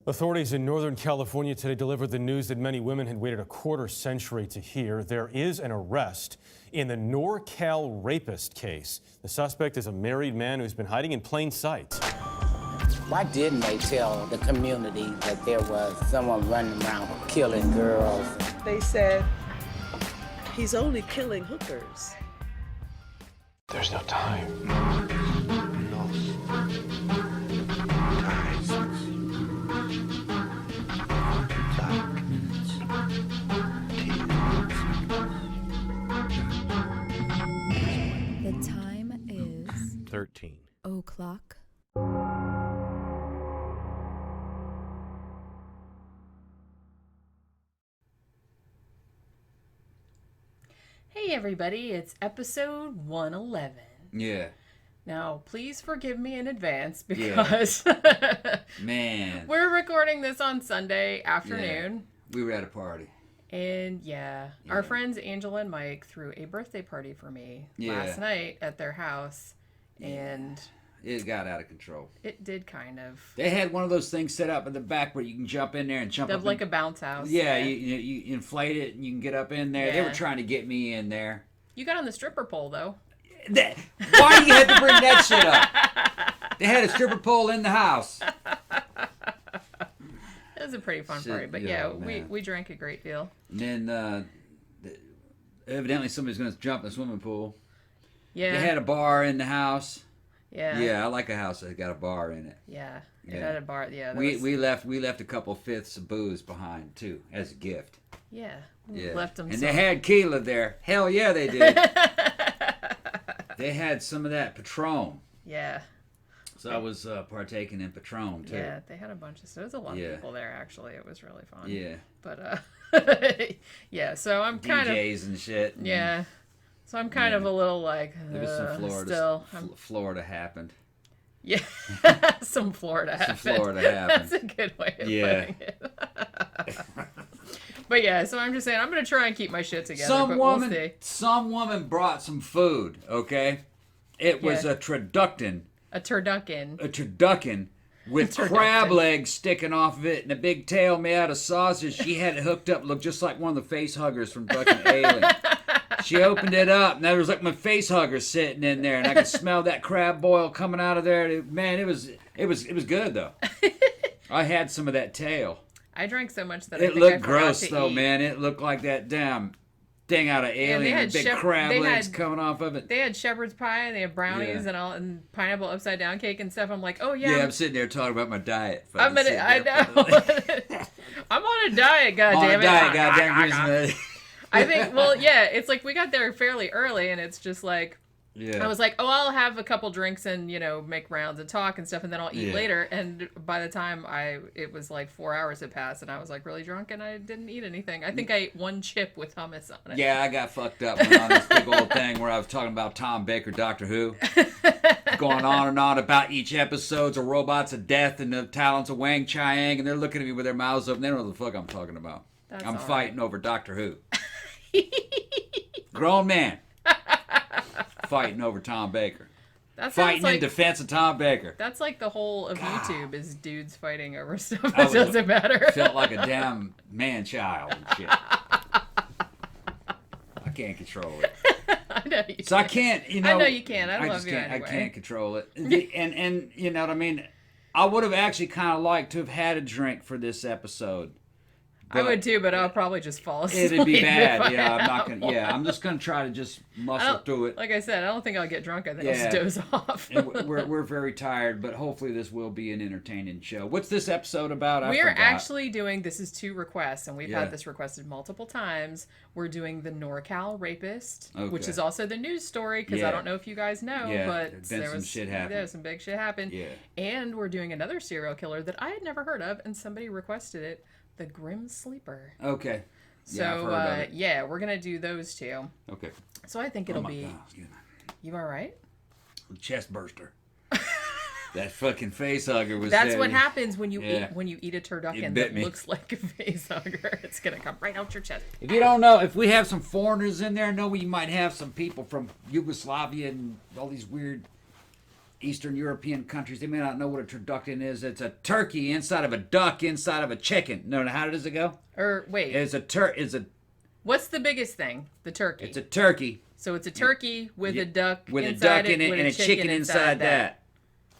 Authorities in Northern California today delivered the news that many women had waited a quarter century to hear. There is an arrest in the NorCal Rapist case. The suspect is a married man who's been hiding in plain sight. Why didn't they tell the community that there was someone running around killing girls? They said he's only killing hookers. There's no time. The time is 13 o'clock. Hey everybody, it's episode 111. Yeah. Now, please forgive me in advance because Man, we're recording this on Sunday afternoon. we were at a party. And our friends Angela and Mike threw a birthday party for me last night at their house. And it got out of control. it did kind of. They had one of those things set up in the back where you can jump in there and jump up. Like a bounce house. Yeah, you inflate it and you can get up in there. They were Yeah. trying to get me in there. You got on the stripper pole, though. Why do you have to bring that shit up? They had a stripper pole in the house. It was a pretty fun Shit, party. But we drank a great deal. And then evidently somebody's going to jump in the swimming pool. Yeah. They had a bar in the house. Yeah. Yeah, I like a house that got a bar in it. Yeah. It Yeah. had a bar. Yeah. We left a couple fifths of booze behind too as a gift. Yeah. Yeah. Left them and some. they had Keela there. Hell yeah, they did. They had some of that Patron. Yeah. So I was partaking in Patron too. Yeah, they had a bunch of. So there was a lot of people there. Actually, it was really fun. Yeah. But yeah. So I'm kind of DJs and shit. And yeah. So I'm kind of a little like there was some Florida. still. Florida happened. Yeah. Some Florida happened. Some Florida happened. That's a good way of putting it. But yeah, so I'm just saying I'm gonna try and keep my shit together. We'll see. Some woman brought some food. Okay, it was a turducken. A turducken. A turducken with crab legs sticking off of it and a big tail made out of sausage. She had it hooked up, looked just like one of the face huggers from fucking Alien. She opened it up, and there was like my face hugger sitting in there, and I could smell that crab boil coming out of there. Man, it was good though. I had some of that tail. I drank so much that It looked gross though, man. It looked like that damn thing out of Alien with big crab legs coming off of it. They had shepherd's pie and they had brownies and pineapple upside down cake and stuff. I'm like, oh yeah. Yeah, I'm sitting there talking about my diet. I know. I'm on a diet, goddammit. On a diet, goddamn. I think, well, yeah, it's like we got there fairly early and it's just like, yeah. I was like, oh, I'll have a couple drinks and, make rounds and talk and stuff and then I'll eat later. And by the time it was like 4 hours had passed and I was like really drunk and I didn't eat anything. I think I ate one chip with hummus on it. Yeah, I got fucked up on this big old thing where I was talking about Tom Baker, Doctor Who. Going on and on about each episode's of Robots of Death and the talents of Wang Chiang, and they're looking at me with their mouths open. They don't know what the fuck I'm talking about. I'm fighting over Doctor Who. Grown man. Fighting over Tom Baker. Fighting in defense of Tom Baker. That's like the whole of YouTube is dudes fighting over stuff that doesn't matter. Felt like a damn man-child and shit. I can't control it. I know you So can. I can't, I know you can. I love you can't, anyway. I can't control it. And you know what I mean? I would have actually kind of liked to have had a drink for this episode. I would too, but I'll probably just fall asleep. It'd be bad. Yeah, I'm not gonna. Yeah, I'm just gonna try to just muscle through it. Like I said, I don't think I'll get drunk. I think I'll just doze off. And we're very tired, but hopefully this will be an entertaining show. What's this episode about? We're actually doing this is 2 requests, and we've had this requested multiple times. We're doing the NorCal Rapist, which is also the news story because I don't know if you guys know, but there was some big shit happened. Yeah. And we're doing another serial killer that I had never heard of, and somebody requested it. The Grim Sleeper. Okay. So, we're going to do those 2. Okay. So I think it'll be... God. You all right? Chest burster. That fucking face hugger was That's there. what happens when you eat a turducken that me. looks like a face hugger. It's going to come right out your chest. If you don't know, if we have some foreigners in there, know we might have some people from Yugoslavia and all these weird Eastern European countries, they may not know what a turducken is. It's a turkey inside of a duck inside of a chicken. No, how does it go? Or wait. What's the biggest thing? The turkey. It's a turkey. So it's a turkey with a duck with inside a duck in it and a chicken inside that.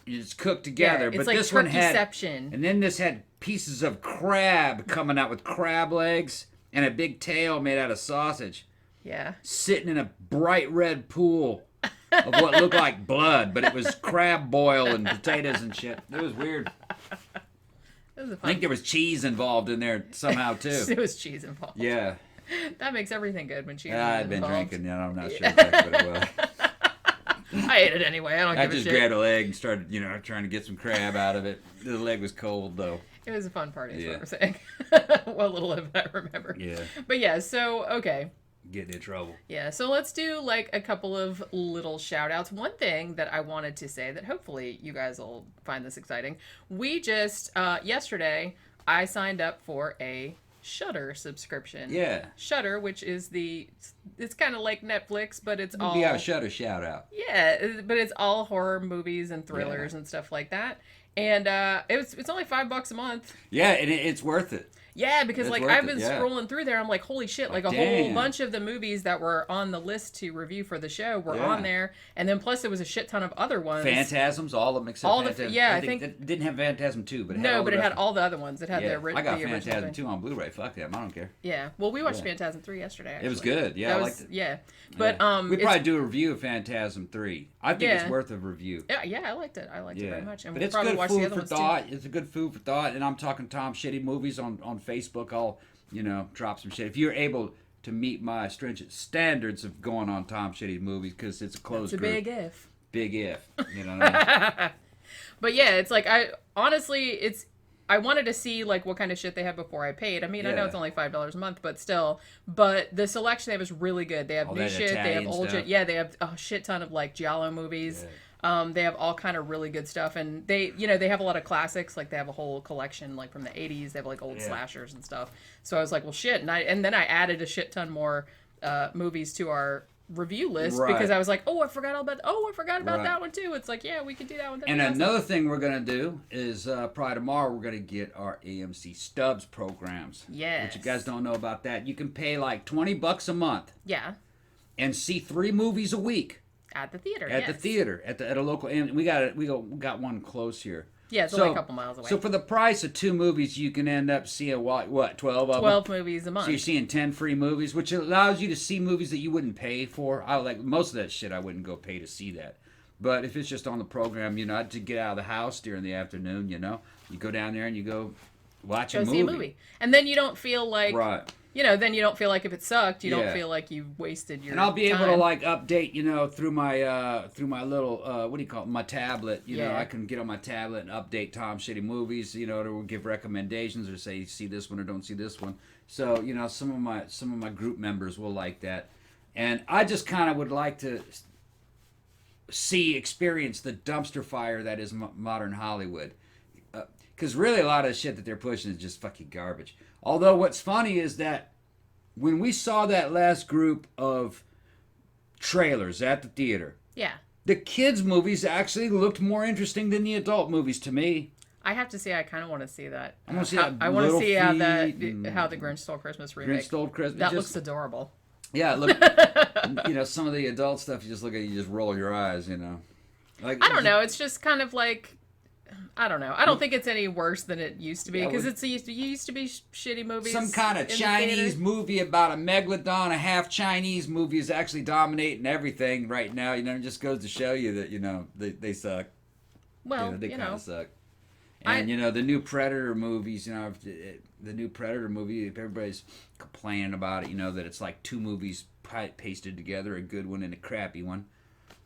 It's cooked together. Yeah, it's but like this one had, turkeyception. and then this had pieces of crab coming out with crab legs and a big tail made out of sausage. Yeah. Sitting in a bright red pool of what looked like blood, but it was crab boil and potatoes and shit. It was weird. It was I think there was cheese involved in there somehow too. There was cheese involved. Yeah. That makes everything good when cheese is I'd involved. been drinking, I'm not sure exactly what it was. I ate it anyway. I don't give a shit. I just grabbed a leg and started, trying to get some crab out of it. The leg was cold though. It was a fun party, is what we're saying. What little of it I remember. Yeah. But yeah, so, okay. Getting in trouble. Yeah, so let's do like a couple of little shout outs. One thing that I wanted to say that hopefully you guys will find this exciting. We just, yesterday, I signed up for a Shudder subscription. Yeah. Shudder, which is it's kind of like Netflix, but it's all... You got a Shudder shout out. Yeah, but it's all horror movies and thrillers and stuff like that. And it's only $5 a month. Yeah, and it's worth it. Yeah, because It's like worth I've it, been scrolling through there, I'm like, holy shit! Like a whole bunch of the movies that were on the list to review for the show were on there, and then plus there was a shit ton of other ones. Phantasms, all of them except Phantasm. I think it didn't have Phantasm 2, but it had all the other ones. It had the I got the Phantasm 2 on Blu-ray. Fuck them, I don't care. Yeah, well, we watched Phantasm 3 yesterday. Actually. It was good. Yeah, I liked it. Yeah, but we probably do a review of Phantasm 3. I think it's worth a review. Yeah, I liked it. I liked it very much, and but we'll it's probably good watch the food other for ones thought. too. It's a good food for thought, and I'm talking Thomm Shitty Movies on Facebook. I'll drop some shit if you're able to meet my stringent standards of going on Thomm Shitty Movies, because it's a closed group. It's a big if. Big if. You know what I mean? But yeah, it's like I wanted to see like what kind of shit they had before I paid. I mean, I know it's only $5 a month, but still. But the selection they have is really good. They have new shit. They have old shit. Yeah, they have a shit ton of like giallo movies. Yeah. They have all kind of really good stuff, and they have a lot of classics. Like they have a whole collection like from the '80s. They have like old slashers and stuff. So I was like, well, shit, and then I added a shit ton more movies to our review list because I was like, I forgot about that one too. It's like, yeah, we could do that one. And another thing we're gonna do is probably tomorrow we're gonna get our AMC Stubs programs. Yeah. Which you guys don't know about that. You can pay like $20 a month. Yeah. And see 3 movies a week. At the theater. At the theater, at a local. And we got one close here. Yeah, it's only a couple miles away. So for the price of 2 movies, you can end up seeing what 12 of them? 12 movies a month. So you're seeing 10 free movies, which allows you to see movies that you wouldn't pay for. I like most of that shit. I wouldn't go pay to see that. But if it's just on the program, to get out of the house during the afternoon, you go down there and you go watch a movie. See a movie, and then you don't feel like then you don't feel like if it sucked, you don't feel like you wasted your. And I'll be able to like update, through my little what do you call it, my tablet. I can get on my tablet and update Thomm Shitty Movies. To give recommendations or say see this one or don't see this one. So some of my group members will like that, and I just kind of would like to experience the dumpster fire that is modern Hollywood, because really a lot of the shit that they're pushing is just fucking garbage. Although what's funny is that when we saw that last group of trailers at the theater, the kids' movies actually looked more interesting than the adult movies to me. I have to say, I kind of want to see that. I want to see that. I want to see how the Grinch Stole Christmas remake. Grinch Stole Christmas. That looks adorable. Yeah, look. Some of the adult stuff, you just look at, you just roll your eyes. Like I don't know. It's just kind of like. I don't know. I don't think it's any worse than it used to be, because it used to be shitty movies. Some kind of Chinese movie about a megalodon, a half Chinese movie is actually dominating everything right now. It just goes to show you that they suck. Well, they kind of suck. And the new Predator movies, the new Predator movie, everybody's complaining about it. That it's like 2 movies pasted together, a good one and a crappy one.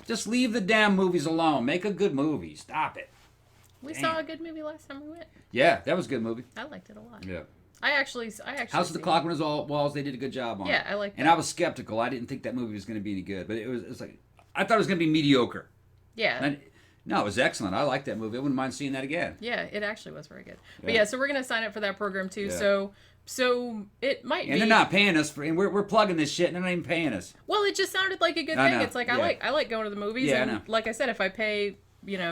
Just leave the damn movies alone. Make a good movie. Stop it. We saw a good movie last time we went. Yeah, that was a good movie. I liked it a lot. Yeah. I actually. House of the Clock on His Walls. They did a good job on it. Yeah, I liked that. And I was skeptical. I didn't think that movie was going to be any good, but it was like I thought it was going to be mediocre. Yeah. No, it was excellent. I liked that movie. I wouldn't mind seeing that again. Yeah, it actually was very good. Yeah. But so we're gonna sign up for that program too. Yeah. So it might be. And they're not paying us and we're plugging this shit and they're not even paying us. Well, it just sounded like a good thing. It's like I like going to the movies. Yeah, and like I said, if I pay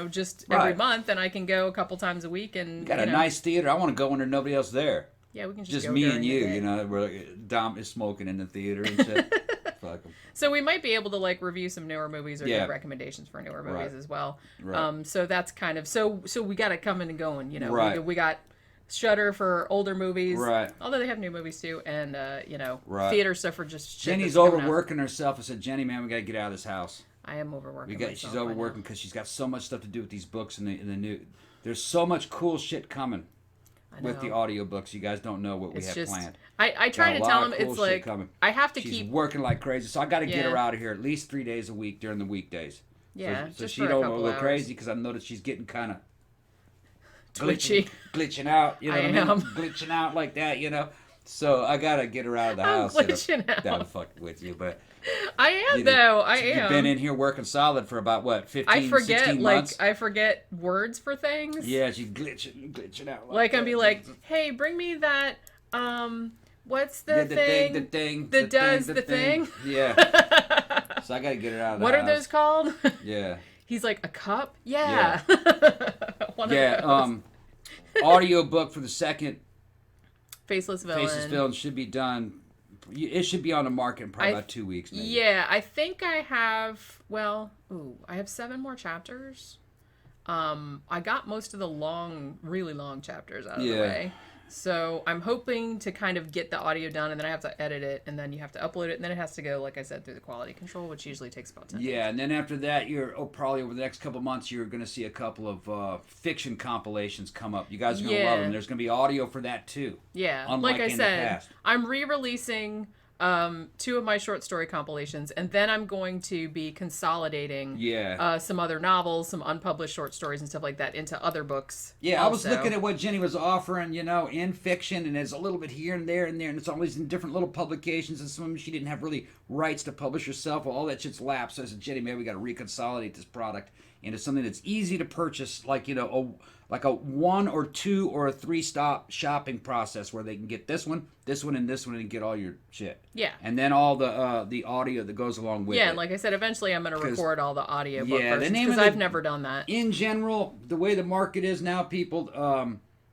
just every month, and I can go a couple times a week. And you got a nice theater. I want to go when there's nobody else there. Yeah, we can just go me during and the you. day. We're Dom is smoking in the theater and shit. Fuck 'em. So we might be able to review some newer movies or give recommendations for newer movies as well. Right. So that's kind of so we got it coming and going. Right. We got Shudder for older movies, right? Although they have new movies too, and right. theater stuff for just shit. Jenny's overworking herself. I said, Jenny, man, we got to get out of this house. I am overworking. She's overworking because she's got so much stuff to do with these books and the new. There's so much cool shit coming with the audiobooks. You guys don't know what we have planned. I try to tell them it's like coming. I have to she's keep working like crazy, so I got to get her out of here at least 3 days a week during the weekdays. Yeah, so just she for don't a couple go hours. crazy because I noticed she's getting kind of twitchy, glitching out. You know what I mean? am. Glitching out like that. So I gotta get her out of the house. Glitching out. I'm fucking with you, but I am though. I am. You've been in here working solid for about what 15, 16 months? I forget words for things. Yeah, she's glitching out. I'd be like, hey, bring me that. What's the thing? The thing. That does the thing. Yeah. So I gotta get her out of the house. What are those called? Yeah. He's like, a cup? Yeah. One of those. Audiobook for the second Faceless Villain should be done. It should be on the market in probably about 2 weeks, maybe. Yeah, I think I have, I have 7 more chapters. I got most of the really long chapters out of the way. So I'm hoping to kind of get the audio done, and then I have to edit it, and then you have to upload it, and then it has to go, like I said, through the quality control, which usually takes about 10 days. Yeah, and then after that, probably over the next couple of months, you're going to see a couple of fiction compilations come up. You guys are going to love them. There's going to be audio for that, too. Yeah, unlike like I in said, the past. I'm re-releasing 2 of my short story compilations, and then I'm going to be consolidating some other novels, some unpublished short stories and stuff like that into other books. Yeah, I was looking at what Jenny was offering, in fiction, and there's a little bit here and there, and it's always in different little publications, and some of them she didn't have really rights to publish herself. Well, all that shit's lapsed. So I said, Jenny, maybe we got to reconsolidate this product into something that's easy to purchase, like a 1 or 2 or a 3-stop shopping process where they can get this one, and this one, and get all your shit. Yeah. And then all the audio that goes along with it. Yeah, and like I said, eventually I'm going to record all the audio book versions, because I've never done that. In general, the way the market is now, people,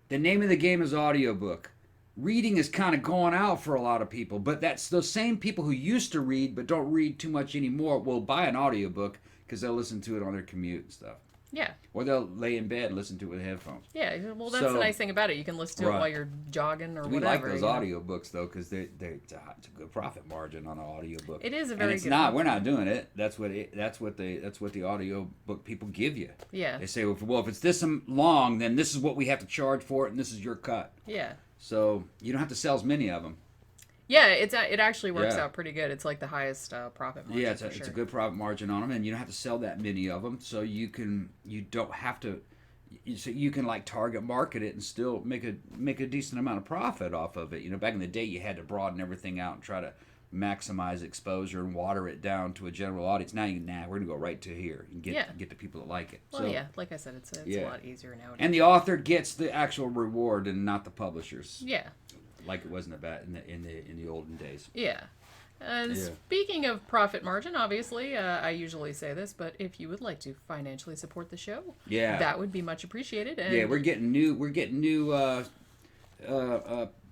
the name of the game is audiobook. Reading is kind of going out for a lot of people, but that's those same people who used to read but don't read too much anymore will buy an audiobook because they'll listen to it on their commute and stuff. Yeah. Or they'll lay in bed and listen to it with headphones. Yeah, well, that's the nice thing about it. You can listen to it while you're jogging or whatever. We like those audiobooks, though, because it's a good profit margin on an audiobook. It is a very good profit. We're not doing it. That's what the audiobook people give you. Yeah. They say, well, if it's this long, then this is what we have to charge for it, and this is your cut. Yeah. So you don't have to sell as many of them. Yeah, it actually works out pretty good. It's like the highest profit margin. Yeah, it's a good profit margin on them, and you don't have to sell that many of them. So you don't have to. So you can target market it and still make a decent amount of profit off of it. Back in the day, you had to broaden everything out and try to maximize exposure and water it down to a general audience. Now we're gonna go right to here and get the people that like it. Well, like I said, it's a lot easier nowadays. And the author gets the actual reward and not the publishers. Yeah. Like it wasn't in the olden days. Yeah. Speaking of profit margin, obviously, I usually say this, but if you would like to financially support the show, that would be much appreciated. And we're getting new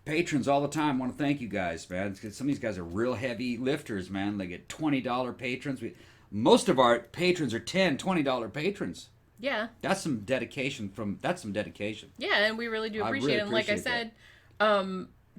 patrons all the time. I want to thank you guys, man, because some of these guys are real heavy lifters, man. They get $20 patrons. Most of our patrons are $10, $20 patrons. Yeah. That's some dedication. Yeah, and we really do appreciate it. And like I said,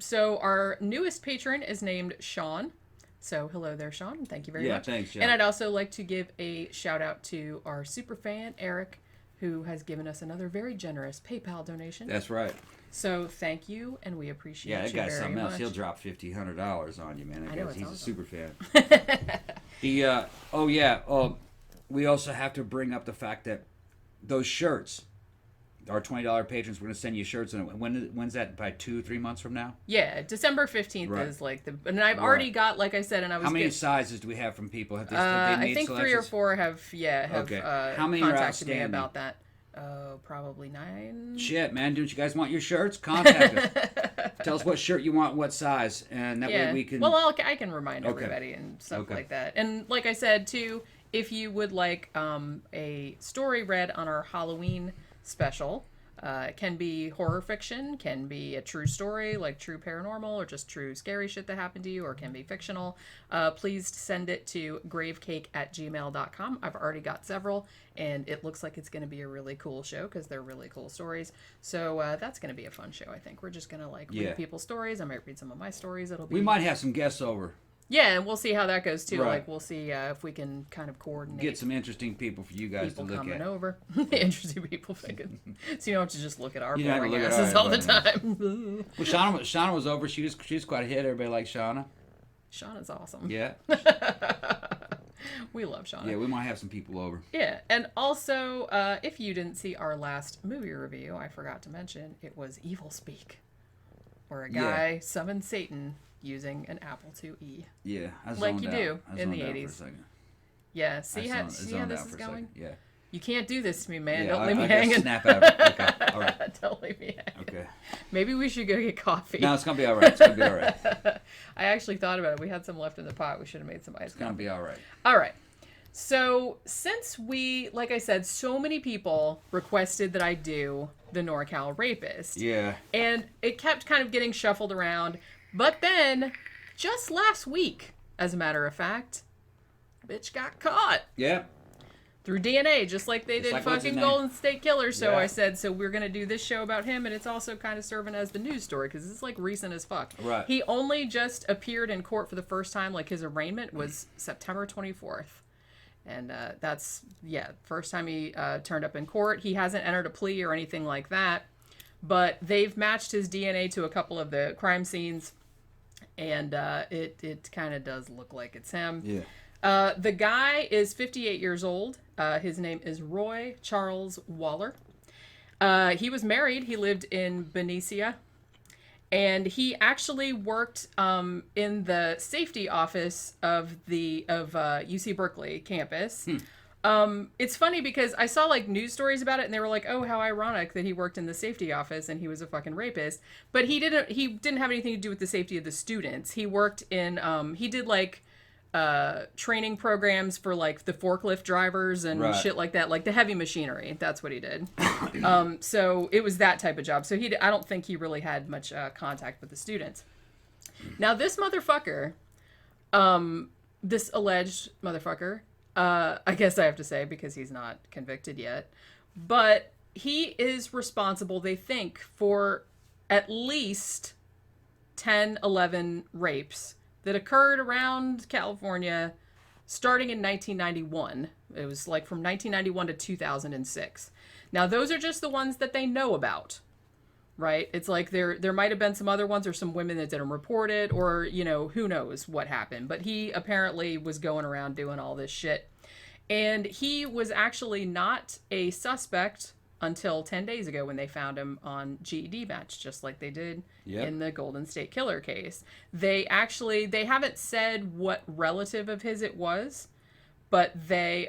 so our newest patron is named Sean. So hello there, Sean. Thank you very much. Yeah, thanks, Sean. And I'd also like to give a shout out to our super fan, Eric, who has given us another very generous PayPal donation. That's right. So thank you, and we appreciate you very much. Yeah, that guy's something else. He'll drop $100 on you, man. He's awesome. a super fan. We also have to bring up the fact that those shirts, our $20 patrons, we're going to send you shirts. When's that? By 2-3 months from now? Yeah, December 15th is and I've already got, like I said, and I was. How many sizes do we have from people? Have they I think selections? 3 or 4 have How many contacted are me about that. Probably 9. Shit, man! Don't you guys want your shirts? Contact us. Tell us what shirt you want, what size, and that way we can. Well, I can remind everybody and stuff like that. And like I said too, if you would like a story read on our Halloween special, it can be horror fiction, can be a true story, like true paranormal, or just true scary shit that happened to you, or it can be fictional. Please send it to gravecake@gmail.com. I've already got several, and it looks like it's going to be a really cool show because they're really cool stories. So that's going to be a fun show, I think. We're just going to read people's stories. I might read some of my stories. We might have some guests over. Yeah, and we'll see how that goes too. Right. Like we'll see if we can kind of coordinate. Get some interesting people for you guys to look coming at. over. Interesting people thinking. So you don't have to just look at our You don't have to boring look at asses our all the time. Well, Shauna was over. She's quite a hit. Everybody likes Shauna. Shauna's awesome. Yeah. We love Shauna. Yeah, we might have some people over. Yeah, and also, if you didn't see our last movie review, I forgot to mention, it was Evil Speak, where a guy summoned Satan using an Apple IIe. Yeah, like you do in the 80s. For a second. Yeah, see how this is going? Yeah. You can't do this to me, man. Yeah, Don't leave me I gotta hanging. Snap out of it. Okay, all right. Don't leave me hanging. Okay. Maybe we should go get coffee. No, it's gonna be all right. It's gonna be all right. I actually thought about it. We had some left in the pot. We should have made some iced It's gonna be all right. All right. So since like I said, so many people requested that I do the NorCal Rapist. Yeah. And it kept kind of getting shuffled around. But then, just last week, as a matter of fact, bitch got caught. Yeah. Through DNA, just like they did like what's his fucking name? Golden State Killer. So Yeah. I said, so we're going to do this show about him, and it's also kind of serving as the news story, because it's like recent as fuck. Right. He only just appeared in court for the first time, like his arraignment was September 24th. And that's, first time he turned up in court. He hasn't entered a plea or anything like that, but they've matched his DNA to a couple of the crime scenes, and it kind of does look like it's him. Yeah. The guy is 58 years old. His name is Roy Charles Waller. He was married. He lived in Benicia. And he actually worked in the safety office of UC Berkeley campus. It's funny because I saw like news stories about it, and they were like, "Oh, how ironic that he worked in the safety office and he was a fucking rapist." But he didn't have anything to do with the safety of the students. He worked in he did like training programs for like the forklift drivers and shit like that, like the heavy machinery. That's what he did. So it was that type of job. So I don't think he really had much contact with the students. Now this motherfucker, this alleged motherfucker, I guess I have to say because he's not convicted yet, but he is responsible, they think, for at least 10, 11 rapes that occurred around California starting in 1991. It was like from 1991 to 2006. Now, those are just the ones that they know about, right? It's like there might have been some other ones or some women that didn't report it, or, you know, who knows what happened. But he apparently was going around doing all this shit. And he was actually not a suspect until 10 days ago when they found him on GED match, just like they did in the Golden State Killer case. They haven't said what relative of his it was, but they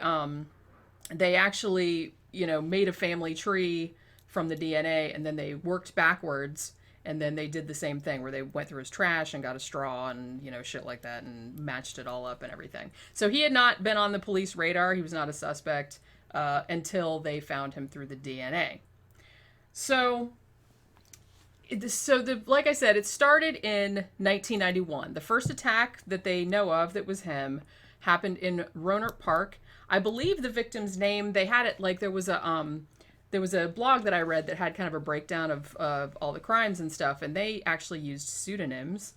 actually, you know, made a family tree from the DNA, and then they worked backwards, and then they did the same thing where they went through his trash and got a straw and, you know, shit like that and matched it all up and everything. So he had not been on the police radar. He was not a suspect until they found him through the DNA. So like I said, it started in 1991. The first attack that they know of that was him happened in Rohnert Park. I believe the victim's name, they had it like there was a blog that I read that had kind of a breakdown of all the crimes and stuff, and they actually used pseudonyms.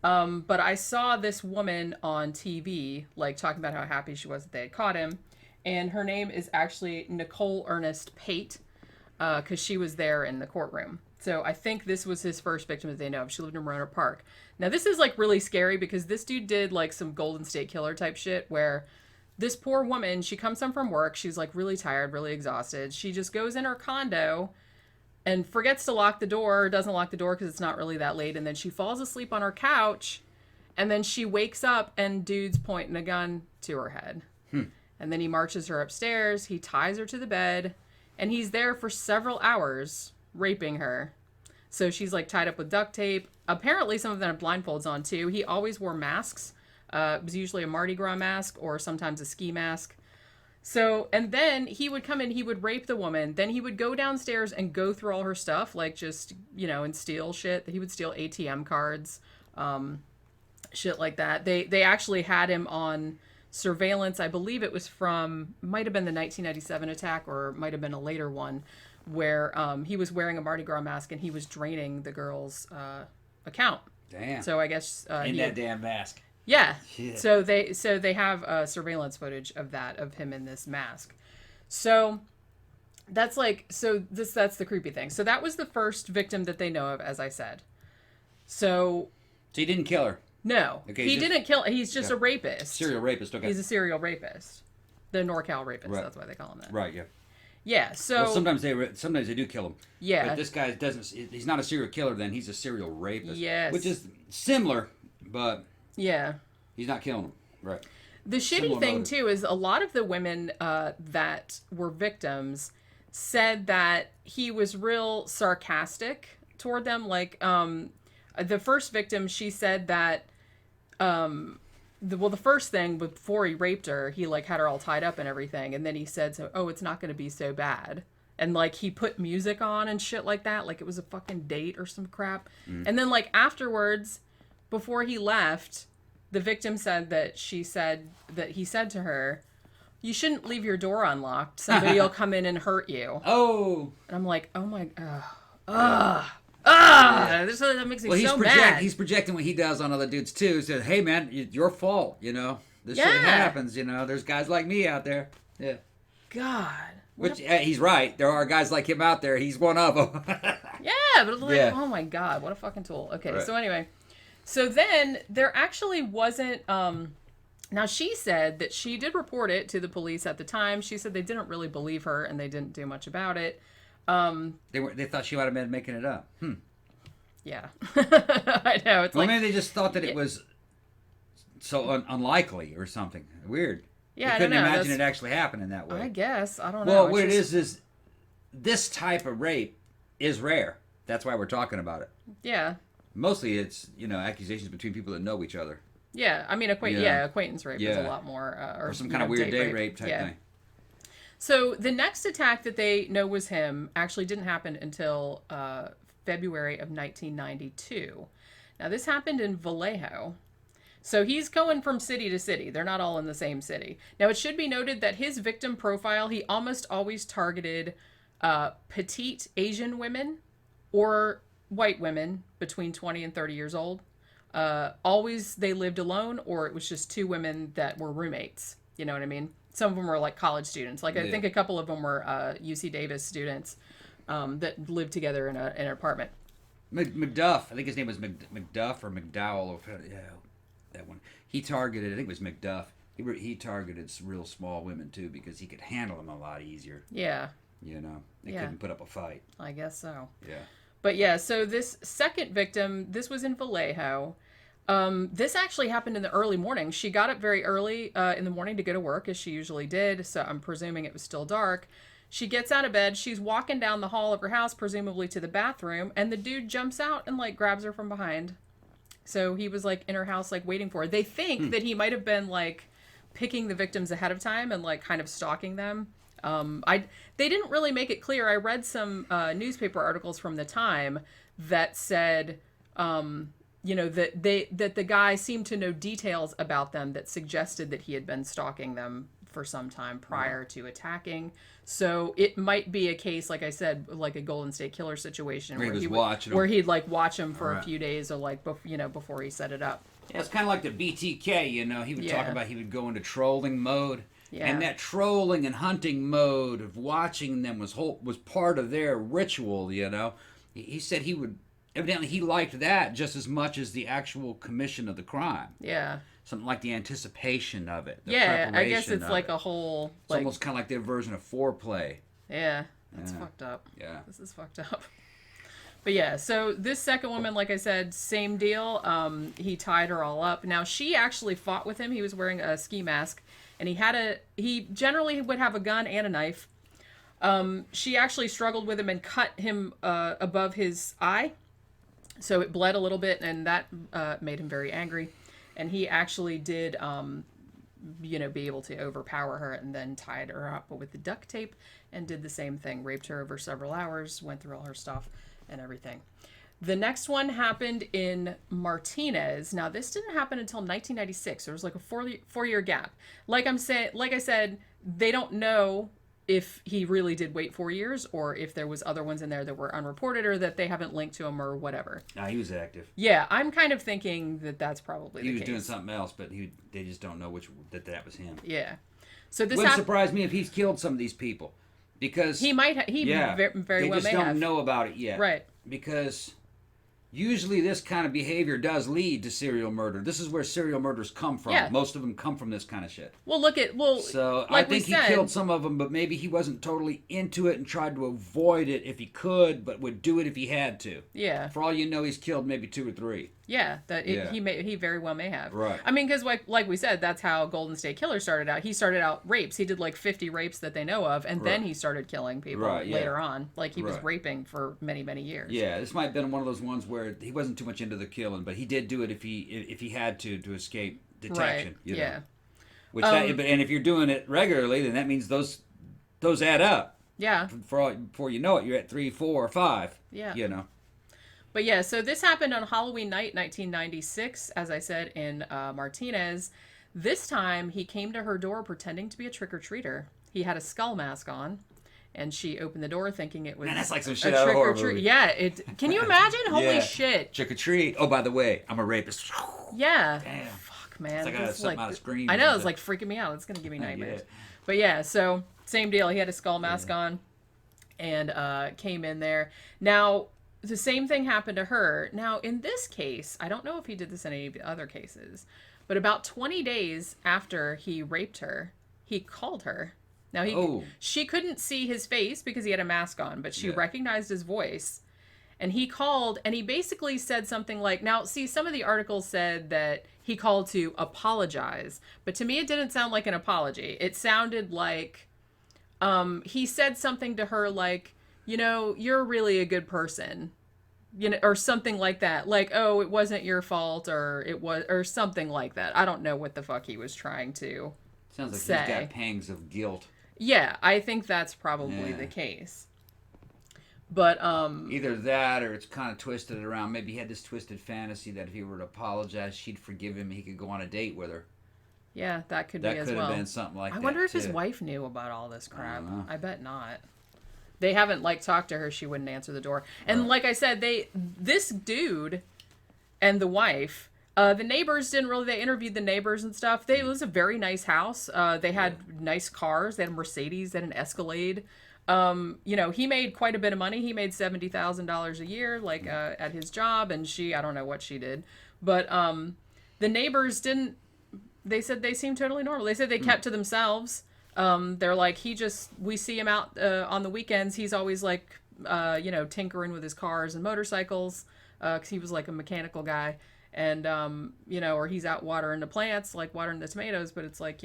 But I saw this woman on TV, like, talking about how happy she was that they had caught him. And her name is actually Nicole Ernest Pate, because she was there in the courtroom. So I think this was his first victim that they know of. She lived in Rohnert Park. Now, this is, like, really scary because this dude did, like, some Golden State Killer type shit where this poor woman, she comes home from work. She's, like, really tired, really exhausted. She just goes in her condo and forgets to lock the door, doesn't lock the door because it's not really that late. And then she falls asleep on her couch, and then she wakes up and dude's pointing a gun to her head. And then he marches her upstairs, he ties her to the bed, and he's there for several hours raping her. So she's like tied up with duct tape. Apparently some of them have blindfolds on too. He always wore masks. It was usually a Mardi Gras mask or sometimes a ski mask. So, and then he would come in, he would rape the woman. Then he would go downstairs and go through all her stuff, like just, and steal shit. He would steal ATM cards, shit like that. They actually had him on surveillance. I believe it was might have been the 1997 attack or might have been a later one where he was wearing a Mardi Gras mask and he was draining the girl's account. Damn. So I guess in that damn mask. Yeah. Shit. So they have surveillance footage of him in this mask. So that's that's the creepy thing. So that was the first victim that they know of, as I said. So he didn't kill her. No. Okay, he didn't kill. He's just a rapist. Serial rapist. Okay. He's a serial rapist. The NorCal Rapist. Right. That's why they call him that. Right. Yeah. Yeah. So well, sometimes they do kill him. Yeah. But this guy doesn't. He's not a serial killer. Then he's a serial rapist. Yes. Which is similar, but. Yeah. He's not killing them. Right. The shitty thing, too, is a lot of the women that were victims said that he was real sarcastic toward them. Like, the first victim, she said that, the first thing, before he raped her, he, like, had her all tied up and everything. And then he said, it's not going to be so bad. And, like, he put music on and shit like that. Like, it was a fucking date or some crap. And then, like, afterwards, before he left... The victim said that he said to her, "You shouldn't leave your door unlocked. Somebody will come in and hurt you." Oh. And I'm like, oh my, that makes me so mad. He's projecting what he does on other dudes too. He said, "Hey man, your fault. This shit happens. There's guys like me out there." Yeah. God. Which he's right. There are guys like him out there. He's one of them. Yeah, but it's like, oh my God, what a fucking tool. Okay, right. So anyway. So then there actually wasn't, now she said that she did report it to the police at the time. She said they didn't really believe her and they didn't do much about it. They thought she might have been making it up. Yeah. I know. It's maybe they just thought that it was so unlikely or something. Weird. Yeah, they couldn't imagine it actually happening that way. I guess. I don't know. Well, what it is this type of rape is rare. That's why we're talking about it. Yeah. Mostly it's, accusations between people that know each other. Yeah, I mean, acquaintance rape is a lot more... or some kind of weird date rape type thing. So the next attack that they know was him actually didn't happen until February of 1992. Now, this happened in Vallejo. So he's going from city to city. They're not all in the same city. Now, it should be noted that his victim profile, he almost always targeted petite Asian women or... white women between 20 and 30 years old. Always they lived alone, or it was just two women that were roommates. You know what I mean? Some of them were like college students. Like I think a couple of them were UC Davis students that lived together in an apartment. McDuff, I think his name was McDuff or McDowell. Yeah, that one. He targeted, I think it was McDuff. He targeted real small women too because he could handle them a lot easier. Yeah. They couldn't put up a fight. I guess so. Yeah. But yeah, so this second victim, this was in Vallejo. This actually happened in the early morning. She got up very early in the morning to go to work, as she usually did, so I'm presuming it was still dark. She gets out of bed, she's walking down the hall of her house, presumably to the bathroom, and the dude jumps out and, like, grabs her from behind. So he was, like, in her house, like, waiting for her. They think that he might have been, like, picking the victims ahead of time and, like, kind of stalking them. They didn't really make it clear. I read some newspaper articles from the time that said, that the guy seemed to know details about them that suggested that he had been stalking them for some time prior to attacking. So it might be a case, like I said, like a Golden State Killer situation where he'd like watch him for a few days or like before he set it up. Yeah, it's kind of like the BTK. He would talk about he would go into trolling mode. Yeah. And that trolling and hunting mode of watching them was part of their ritual, He said evidently he liked that just as much as the actual commission of the crime. Yeah. Something like the anticipation of it. I guess it's like a whole... It's almost kind of like their version of foreplay. Yeah, that's fucked up. Yeah. This is fucked up. But yeah, so this second woman, like I said, same deal. He tied her all up. Now, she actually fought with him. He was wearing a ski mask. And he generally would have a gun and a knife. She actually struggled with him and cut him above his eye. So it bled a little bit, and that made him very angry. And he actually did be able to overpower her, and then tied her up with the duct tape and did the same thing. Raped her over several hours, went through all her stuff and everything. The next one happened in Martinez. Now, this didn't happen until 1996. There was like a four-year gap. Like I said, they don't know if he really did wait 4 years or if there was other ones in there that were unreported or that they haven't linked to him or whatever. Nah, he was active. Yeah, I'm kind of thinking that that's probably the case. He was doing something else, but they just don't know that was him. Yeah. So this wouldn't surprise me if he's killed some of these people, because he might. Very well may have. They just don't know about it yet, right? Because usually this kind of behavior does lead to serial murder. This is where serial murders come from. Yeah. Most of them come from this kind of shit. So I think he killed some of them, but maybe he wasn't totally into it and tried to avoid it if he could, but would do it if he had to. Yeah. For all you know, he's killed maybe 2 or 3. Yeah, he very well may have. Right. I mean, because like we said, that's how Golden State Killer started out. He started out rapes. He did like 50 rapes that they know of, and then he started killing people later on. Like he was raping for many, many years. Yeah, this might have been one of those ones where he wasn't too much into the killing, but he did do it if he had to escape detection. Right. You know? And if you're doing it regularly, then that means those add up. Yeah. Before you know it, you're at 3, 4, or 5. Yeah. You know. But yeah, so this happened on Halloween night, 1996, as I said, in Martinez. This time, he came to her door pretending to be a trick-or-treater. He had a skull mask on, and she opened the door thinking it was that's like some shit out of a horror movie. Yeah, can you imagine? Holy shit. Trick-or-treat. Oh, by the way, I'm a rapist. Yeah. Damn. Fuck, man. It's like something out of Scream. I know, it's like freaking me out. It's going to give me nightmares. But yeah, so same deal. He had a skull mask on and came in there. Now, the same thing happened to her. Now, in this case, I don't know if he did this in any of the other cases, but about 20 days after he raped her, he called her. Now, she couldn't see his face because he had a mask on, but she recognized his voice. And he called, and he basically said something like, now, see, some of the articles said that he called to apologize, but to me, it didn't sound like an apology. It sounded like he said something to her like, you're really a good person, or something like that. Like, oh, it wasn't your fault, or something like that. I don't know what the fuck he was trying to Sounds like say. He's got pangs of guilt. Yeah, I think that's probably the case. But either that, or it's kind of twisted around. Maybe he had this twisted fantasy that if he were to apologize, she'd forgive him. He could go on a date with her. Yeah, that could be as well. That could have been something like that. I wonder if his wife knew about all this crap. I bet not. They haven't talked to her. She wouldn't answer the door. And like I said, this dude and the wife, the neighbors didn't really. They interviewed the neighbors and stuff. It was a very nice house. They had nice cars. They had a Mercedes. They had an Escalade. He made quite a bit of money. He made $70,000 a year, at his job. And I don't know what she did, but the neighbors didn't. They said they seemed totally normal. They said they kept to themselves. They're like, we see him out on the weekends. He's always tinkering with his cars and motorcycles, because he was like a mechanical guy. And, or he's out watering the plants, like watering the tomatoes, but it's like,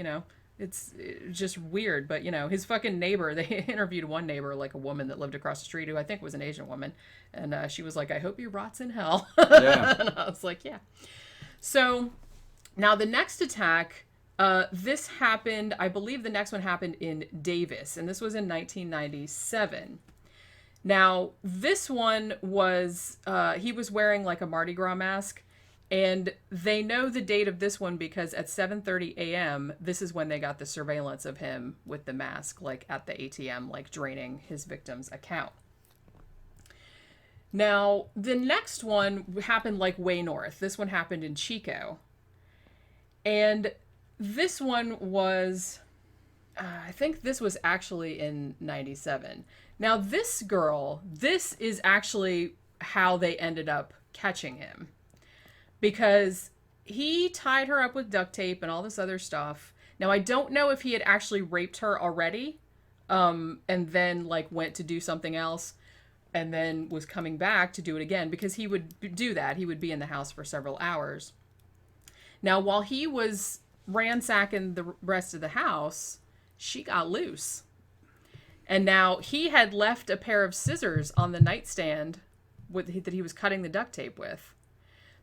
it's just weird. But, his fucking neighbor, they interviewed one neighbor, like a woman that lived across the street, who I think was an Asian woman. And she was like, I hope he rots in hell. Yeah. And I was like, yeah. So now the next attack, this happened, I believe the next one happened in Davis, and this was in 1997. Now, this one was, he was wearing like a Mardi Gras mask, and they know the date of this one because at 7:30 a.m., this is when they got the surveillance of him with the mask, like at the ATM, like draining his victim's account. Now, the next one happened like way north. This one happened in Chico. And this one was, I think this was actually in 97. Now, this girl, this is actually how they ended up catching him. Because he tied her up with duct tape and all this other stuff. Now, I don't know if he had actually raped her already, and then went to do something else, and then was coming back to do it again, because he would do that. He would be in the house for several hours. Now, while he was ransacking the rest of the house, she got loose. And now he had left a pair of scissors on the nightstand that he was cutting the duct tape with.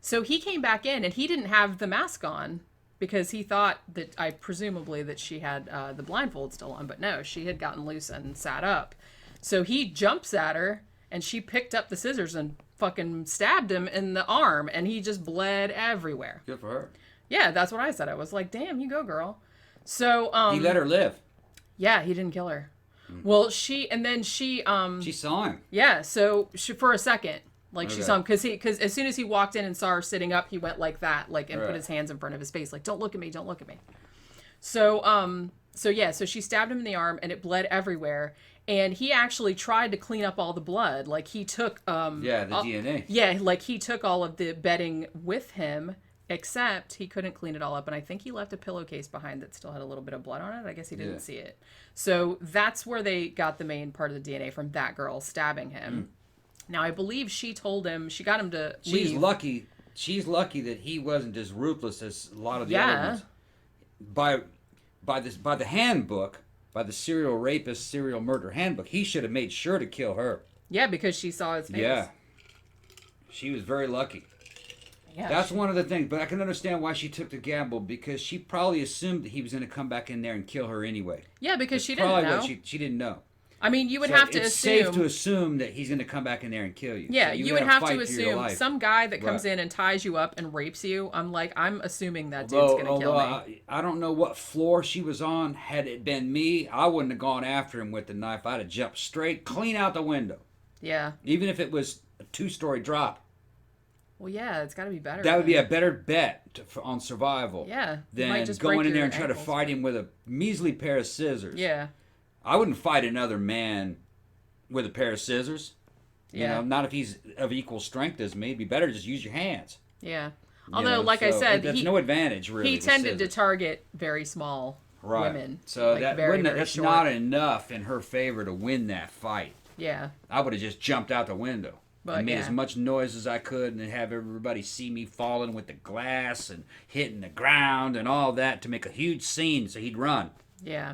So he came back in, and he didn't have the mask on because he thought that presumably that she had the blindfold still on, but no, she had gotten loose and sat up. So he jumps at her, and she picked up the scissors and fucking stabbed him in the arm, and he just bled everywhere. Good for her. Yeah, that's what I said. I was like, damn, you go, girl. So he let her live. Yeah, he didn't kill her. Well, she saw him. Yeah, so for a second, like, she Okay. saw him because as soon as he walked in and saw her sitting up, he went like that, like, and Right. put his hands in front of his face, like, don't look at me, don't look at me. So so she stabbed him in the arm, and it bled everywhere. And he actually tried to clean up all the blood. Like, he took DNA. Yeah, like, he took all of the bedding with him, except he couldn't clean it all up. And I think he left a pillowcase behind that still had a little bit of blood on it. I guess he didn't see it. So that's where they got the main part of the DNA, from that girl stabbing him. Now, I believe she told him, she got him to leave. She's lucky that he wasn't as ruthless as a lot of the other ones. By the handbook, by the serial rapist, serial murder handbook, he should have made sure to kill her. Yeah, because she saw his face. Yeah. She was very lucky. Yeah, that's one of the things, but I can understand why she took the gamble, because she probably assumed that he was going to come back in there and kill her anyway. Yeah, because That's she didn't know. Probably what she didn't know. I mean, you would So have to it's assume. safe to assume that he's going to come back in there and kill you. Yeah, So you would gotta have fight to for your assume life. some guy that comes Right. in and ties you up and rapes you. I'm assuming that dude's going to kill me. I don't know what floor she was on. Had it been me, I wouldn't have gone after him with the knife. I'd have jumped straight, clean out the window. Yeah. Even if it was a 2-story drop. Well, yeah, it's got to be better. That would be a better bet on survival. Yeah. You might Than just going break in there your and try to ankles. fight him with a measly pair of scissors. Yeah. I wouldn't fight another man with a pair of scissors. You Yeah. know, not if he's of equal strength as me. It'd be better to just use your hands. Yeah. You Although, know, like I so said, that's no advantage really. He with tended to scissors. target very small women. So like that very, wouldn't, very that's short. not enough in her favor to win that fight. Yeah. I would have just jumped out the window. But, and made yeah. as much noise as I could and have everybody see me falling with the glass and hitting the ground and all that to make a huge scene so he'd run. Yeah.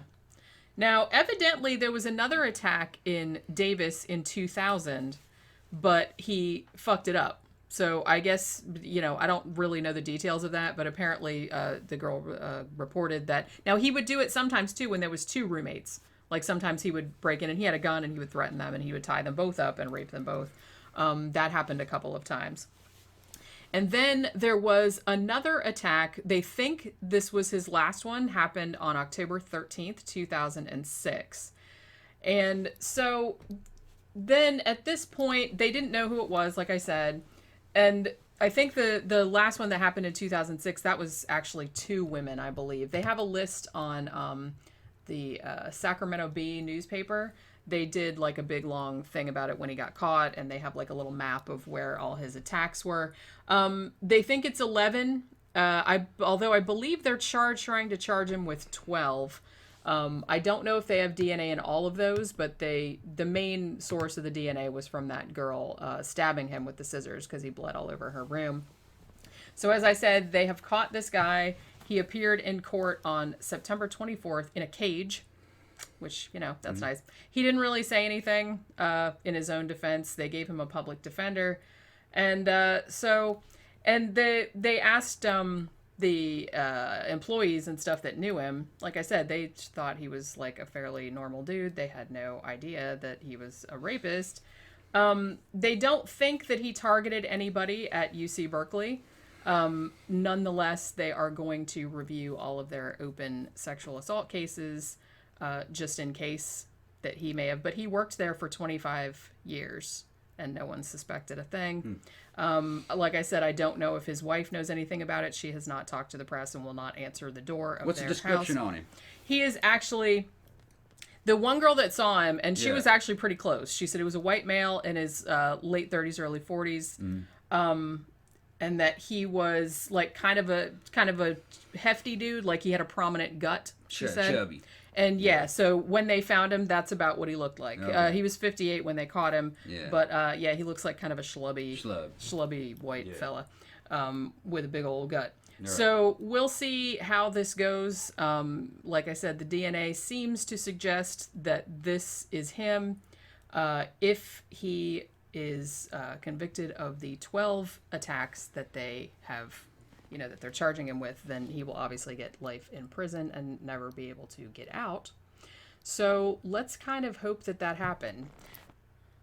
Now, evidently, there was another attack in Davis in 2000, but he fucked it up. So I guess, I don't really know the details of that, but apparently the girl reported that. Now, he would do it sometimes, too, when there was 2 roommates. Like, sometimes he would break in and he had a gun and he would threaten them and he would tie them both up and rape them both. That happened a couple of times. And then there was another attack. They think this was his last one, happened on October 13th, 2006. And so then at this point, they didn't know who it was, like I said. And I think the last one that happened in 2006, that was actually 2 women, I believe. They have a list on the Sacramento Bee newspaper. They did like a big long thing about it when he got caught, and they have like a little map of where all his attacks were. They think it's 11, although I believe they're trying to charge him with 12. I don't know if they have DNA in all of those, but the main source of the DNA was from that girl stabbing him with the scissors because he bled all over her room. So as I said, they have caught this guy. He appeared in court on September 24th in a cage, which, that's nice. He didn't really say anything in his own defense. They gave him a public defender. And they asked the employees and stuff that knew him. Like I said, they thought he was like a fairly normal dude. They had no idea that he was a rapist. They don't think that he targeted anybody at UC Berkeley. Nonetheless, they are going to review all of their open sexual assault cases just in case that he may have. But he worked there for 25 years and no one suspected a thing. Like I said, I don't know if his wife knows anything about it. She has not talked to the press and will not answer the door of What's their the description house. on him? He is actually the one girl that saw him, and she was actually pretty close. She said he was a white male in his late 30s, early 40s. And that he was like kind of a hefty dude, like he had a prominent gut, she said. Chubby. And so when they found him, that's about what he looked like. Okay. He was 58 when they caught him. Yeah. But he looks like kind of a schlubby white fella with a big old gut. Right. So we'll see how this goes. Like I said, the DNA seems to suggest that this is him. If he is convicted of the 12 attacks that they have that they're charging him with, then he will obviously get life in prison and never be able to get out. So let's kind of hope that happened.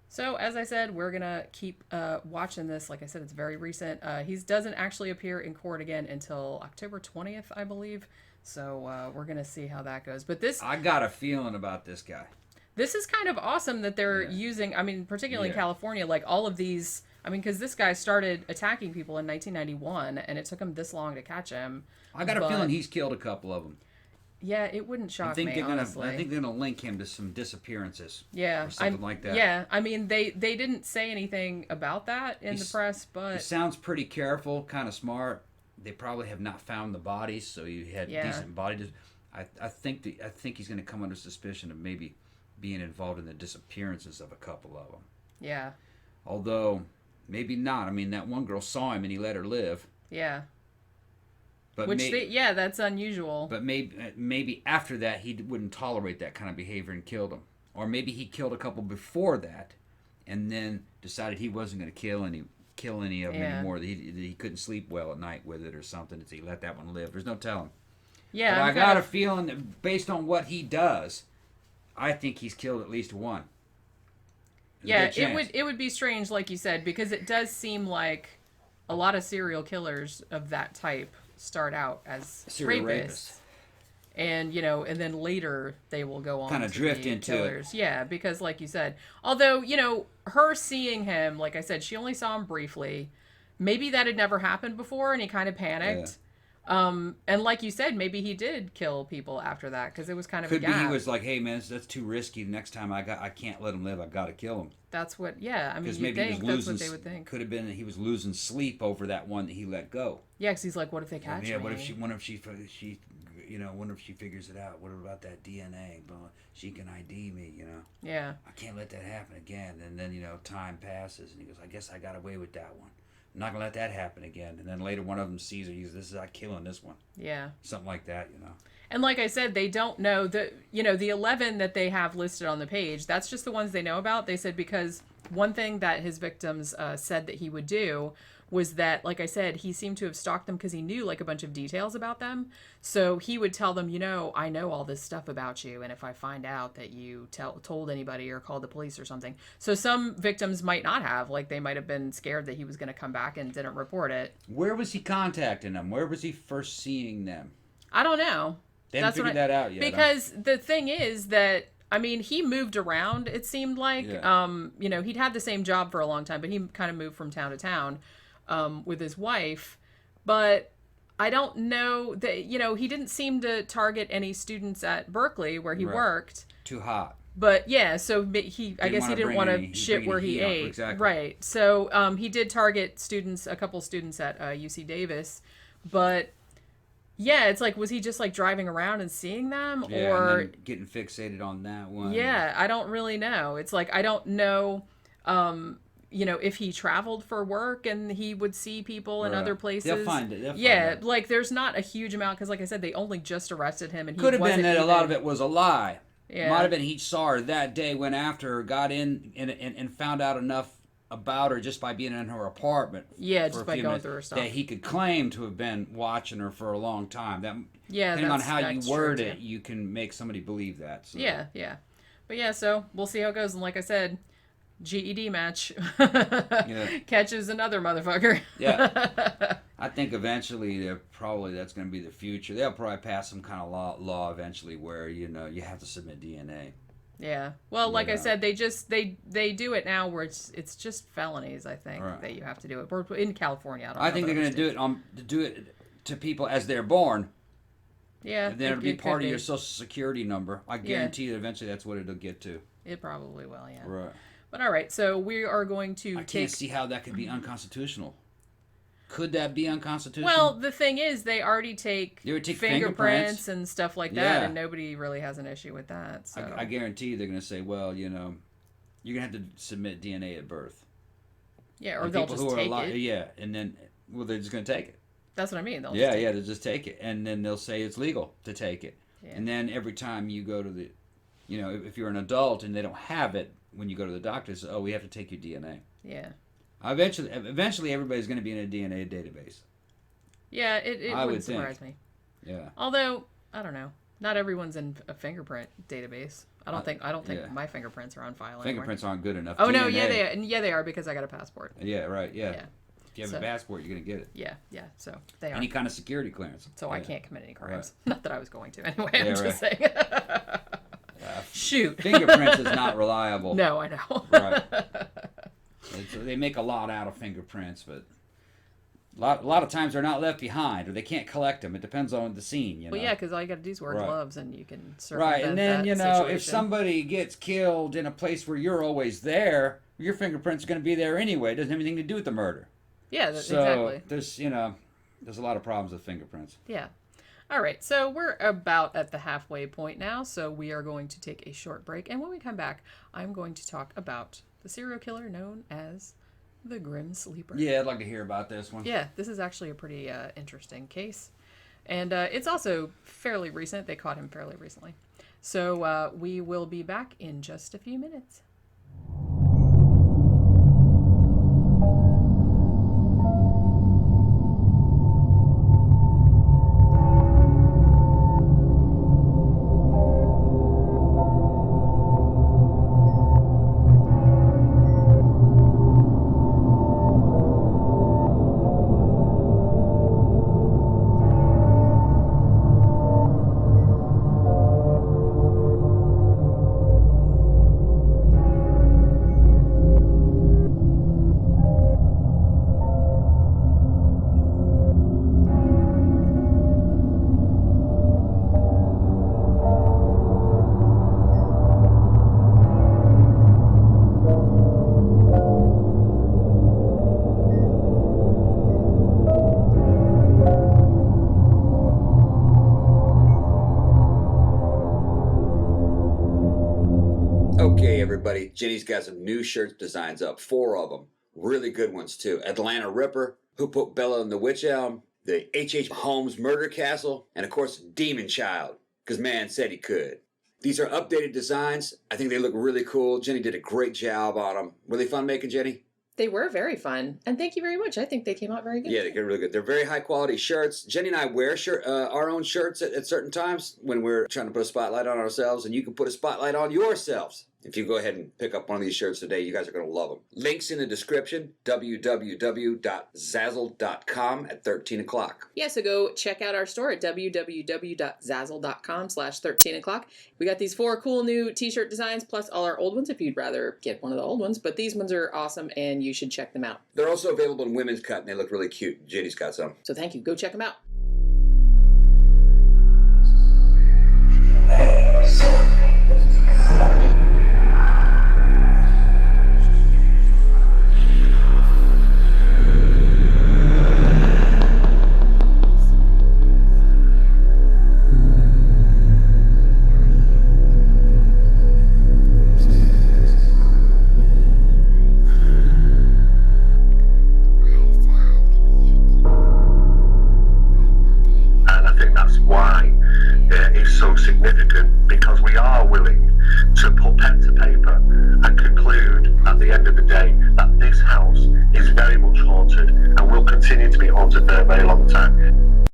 So as I said, we're going to keep watching this. Like I said, it's very recent. He doesn't actually appear in court again until October 20th, I believe. So we're going to see how that goes. But I got a feeling about this guy. This is kind of awesome that they're using, particularly in California, like all of these, because this guy started attacking people in 1991, and it took him this long to catch him. I got a feeling he's killed a couple of them. Yeah, it wouldn't shock me, honestly. I think they're going to link him to some disappearances. Yeah. Or something like that. Yeah, they didn't say anything about that in the press, but... He sounds pretty careful, kind of smart. They probably have not found the bodies, so you had decent body... I think he's going to come under suspicion of maybe being involved in the disappearances of a couple of them. Yeah. Although, maybe not. That one girl saw him and he let her live. Yeah. But that's unusual. But maybe after that he wouldn't tolerate that kind of behavior and killed them. Or maybe he killed a couple before that, and then decided he wasn't going to kill any of them anymore. That he couldn't sleep well at night with it or something. So he let that one live. There's no telling. Yeah, but I got a feeling that based on what he does, I think he's killed at least one. It would be strange, like you said, because it does seem like a lot of serial killers of that type start out as rapists. And, and then later they will go on kind of drift into killers. Yeah, because like you said, although, her seeing him, like I said, she only saw him briefly. Maybe that had never happened before and he kind of panicked. Yeah. And like you said, maybe he did kill people after that because it was kind of a gap. Could be he was like, hey man, that's too risky. Next time I can't let him live. I got to kill him. That's what, because maybe that's what they would think. Could have been that he was losing sleep over that one that he let go. Yeah, because he's like, what if they catch me? Yeah, what if she wonder if she figures it out? What about that DNA? She can ID me, Yeah. I can't let that happen again. And then, time passes and he goes, I guess I got away with that one. I'm not gonna let that happen again. And then later one of them sees her. This is I'm killing this one. Yeah. Something like that, And like I said, they don't know the 11 that they have listed on the page. That's just the ones they know about. They said because one thing that his victims said that he would do was that, like I said, he seemed to have stalked them because he knew like a bunch of details about them. So he would tell them, I know all this stuff about you, and if I find out that you told anybody or called the police or something. So some victims might not have, like they might have been scared that he was going to come back and didn't report it. Where was he contacting them? Where was he first seeing them? I don't know. They haven't figured that out yet. Because the thing is that, he moved around, it seemed like. Yeah. He'd had the same job for a long time, but he kind of moved from town to town with his wife. But I don't know that, he didn't seem to target any students at Berkeley where he worked. Too hot. But yeah, so I guess he didn't want to shit where he ate. Exactly. Right. So he did target a couple students at UC Davis. But yeah, it's like, was he just like driving around and seeing them, or and then getting fixated on that one? Yeah, I don't really know. It's like I don't know, if he traveled for work and he would see people in other places. They'll find it. Like there's not a huge amount because, like I said, they only just arrested him, and could have been that a lot of it was a lie. Yeah, might have been he saw her that day, went after her, got in and found out enough about her just by being in her apartment. Yeah, just by going through her stuff. That he could claim to have been watching her for a long time. Depending on how you word it, you can make somebody believe that. So. Yeah. But yeah, so we'll see how it goes. And like I said, GED match catches another motherfucker. Yeah. I think eventually that's going to be the future. They'll probably pass some kind of law eventually where, you have to submit DNA. Yeah. Well, like I said, they do it now where it's just felonies, I think, that you have to do it. Or in California, I think they're going to do it to people as they're born. Yeah. And then it'll be part of your social security number. I guarantee that eventually that's what it'll get to. It probably will, yeah. Right. But all right, so we are going to I can't see how that could be unconstitutional. Could that be unconstitutional? Well, the thing is, they already take fingerprints and stuff like that, and nobody really has an issue with that. So I guarantee you they're going to say, well, you're going to have to submit DNA at birth. Yeah, or they'll just take it. Yeah, and then, they're just going to take it. That's what I mean. They'll just take it. And then they'll say it's legal to take it. Yeah. And then every time you go to the, if you're an adult and they don't have it, when you go to the doctor, say, we have to take your DNA. Yeah. Eventually everybody's going to be in a DNA database. Yeah, it wouldn't surprise me. Yeah. Although, I don't know. Not everyone's in a fingerprint database. I don't think my fingerprints are on file anymore. Fingerprints aren't good enough. Oh, DNA. no, yeah, they are because I got a passport. Yeah, right, yeah. If you have a passport, you're going to get it. Yeah, so they are. Any kind of security clearance. So yeah. I can't commit any crimes. Right. Not that I was going to anyway, I'm just saying. Shoot. Fingerprints is not reliable. No, I know. Right. They make a lot out of fingerprints, but a lot of times they're not left behind, or they can't collect them. It depends on the scene, you know. Well, yeah, because all you got to do is wear gloves, and you can circumvent right, and then, that if somebody gets killed in a place where you're always there, your fingerprint's going to be there anyway. It doesn't have anything to do with the murder. Yeah, exactly. There's a lot of problems with fingerprints. Yeah. All right, so we're about at the halfway point now, so we are going to take a short break, and when we come back, I'm going to talk about the serial killer known as the Grim Sleeper. Yeah, I'd like to hear about this one. Yeah, this is actually a pretty interesting case, and it's also fairly recent. They caught him fairly recently. So we will be back in just a few minutes. Everybody, Jenny's got some new shirt designs up, 4 of them, really good ones too. Atlanta Ripper, Who Put Bella in the Witch Elm, the H.H. Holmes Murder Castle, and of course Demon Child, because man said he could. These are updated designs. I think they look really cool. Jenny did a great job on them. Were they fun making, Jenny? They were very fun, and thank you very much. I think they came out very good. Yeah, they get really good. They're very high quality shirts. Jenny and I wear our own shirts at certain times when we're trying to put a spotlight on ourselves, and you can put a spotlight on yourselves. If you go ahead and pick up one of these shirts today, you guys are going to love them. Links in the description, www.zazzle.com at 13 o'clock. Yeah, so go check out our store at www.zazzle.com/13 o'clock. We got these 4 cool new t-shirt designs, plus all our old ones if you'd rather get one of the old ones. But these ones are awesome, and you should check them out. They're also available in women's cut, and they look really cute. Jenny's got some. So thank you. Go check them out. Significant because we are willing to put pen to paper and conclude at the end of the day that this house is very much haunted and will continue to be haunted for a very long time.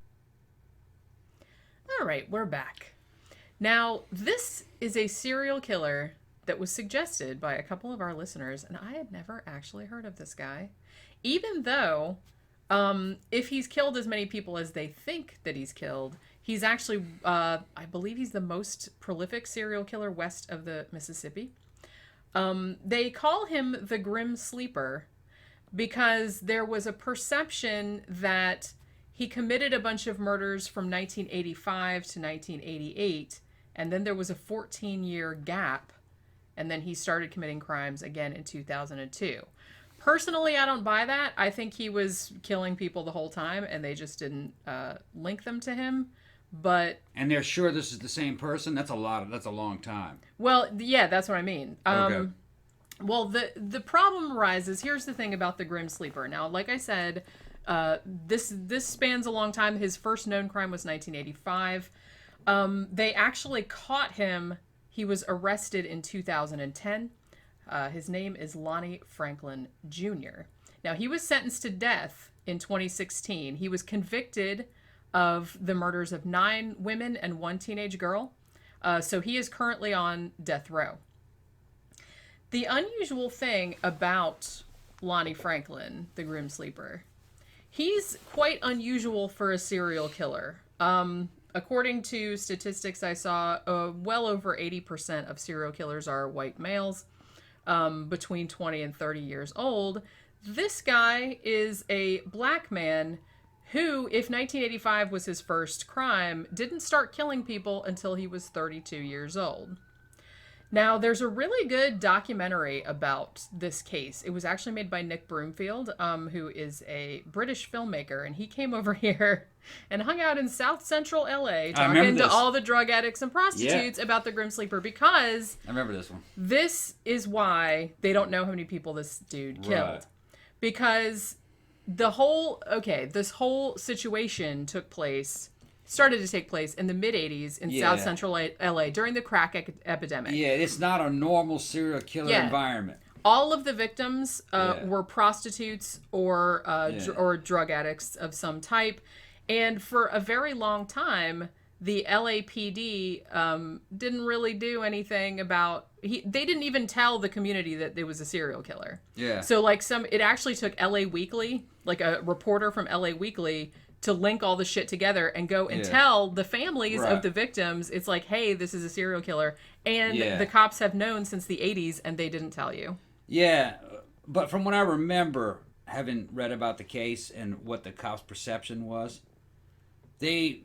All right, we're back. Now, this is a serial killer that was suggested by a couple of our listeners, and I had never actually heard of this guy, even though if he's killed as many people as they think that he's killed, he's actually, I believe he's the most prolific serial killer west of the Mississippi. They call him the Grim Sleeper because there was a perception that he committed a bunch of murders from 1985 to 1988, and then there was a 14-year gap, and then he started committing crimes again in 2002. Personally, I don't buy that. I think he was killing people the whole time, and they just didn't link them to him. And they're sure this is the same person? That's a long time. Well, yeah, that's what I mean. Okay. Well, the problem arises. Here's the thing about the Grim Sleeper. Now, like I said, this spans a long time. His first known crime was 1985. They actually caught him. He was arrested in 2010. His name is Lonnie Franklin Jr. Now, he was sentenced to death in 2016. He was convicted of the murders of 9 women and 1 teenage girl. So he is currently on death row. The unusual thing about Lonnie Franklin, the Grim Sleeper, he's quite unusual for a serial killer. According to statistics I saw, well over 80% of serial killers are white males, between 20 and 30 years old. This guy is a black man who, if 1985 was his first crime, didn't start killing people until he was 32 years old. Now, there's a really good documentary about this case. It was actually made by Nick Broomfield, who is a British filmmaker, and he came over here and hung out in South Central LA talking to all the drug addicts and prostitutes about the Grim Sleeper, because I remember this one. This is why they don't know how many people this dude killed. Right. Because this whole situation started to take place in the mid-'80s in South Central LA during the crack epidemic. Yeah, it's not a normal serial killer environment. All of the victims were prostitutes or drug addicts of some type. And for a very long time, the LAPD didn't really do anything about... They didn't even tell the community that there was a serial killer. Yeah. So it actually took LA Weekly, like a reporter from LA Weekly, to link all the shit together and go and tell the families of the victims, it's like, hey, this is a serial killer. And the cops have known since the 80s, and they didn't tell you. Yeah, but from what I remember, having read about the case and what the cops' perception was, the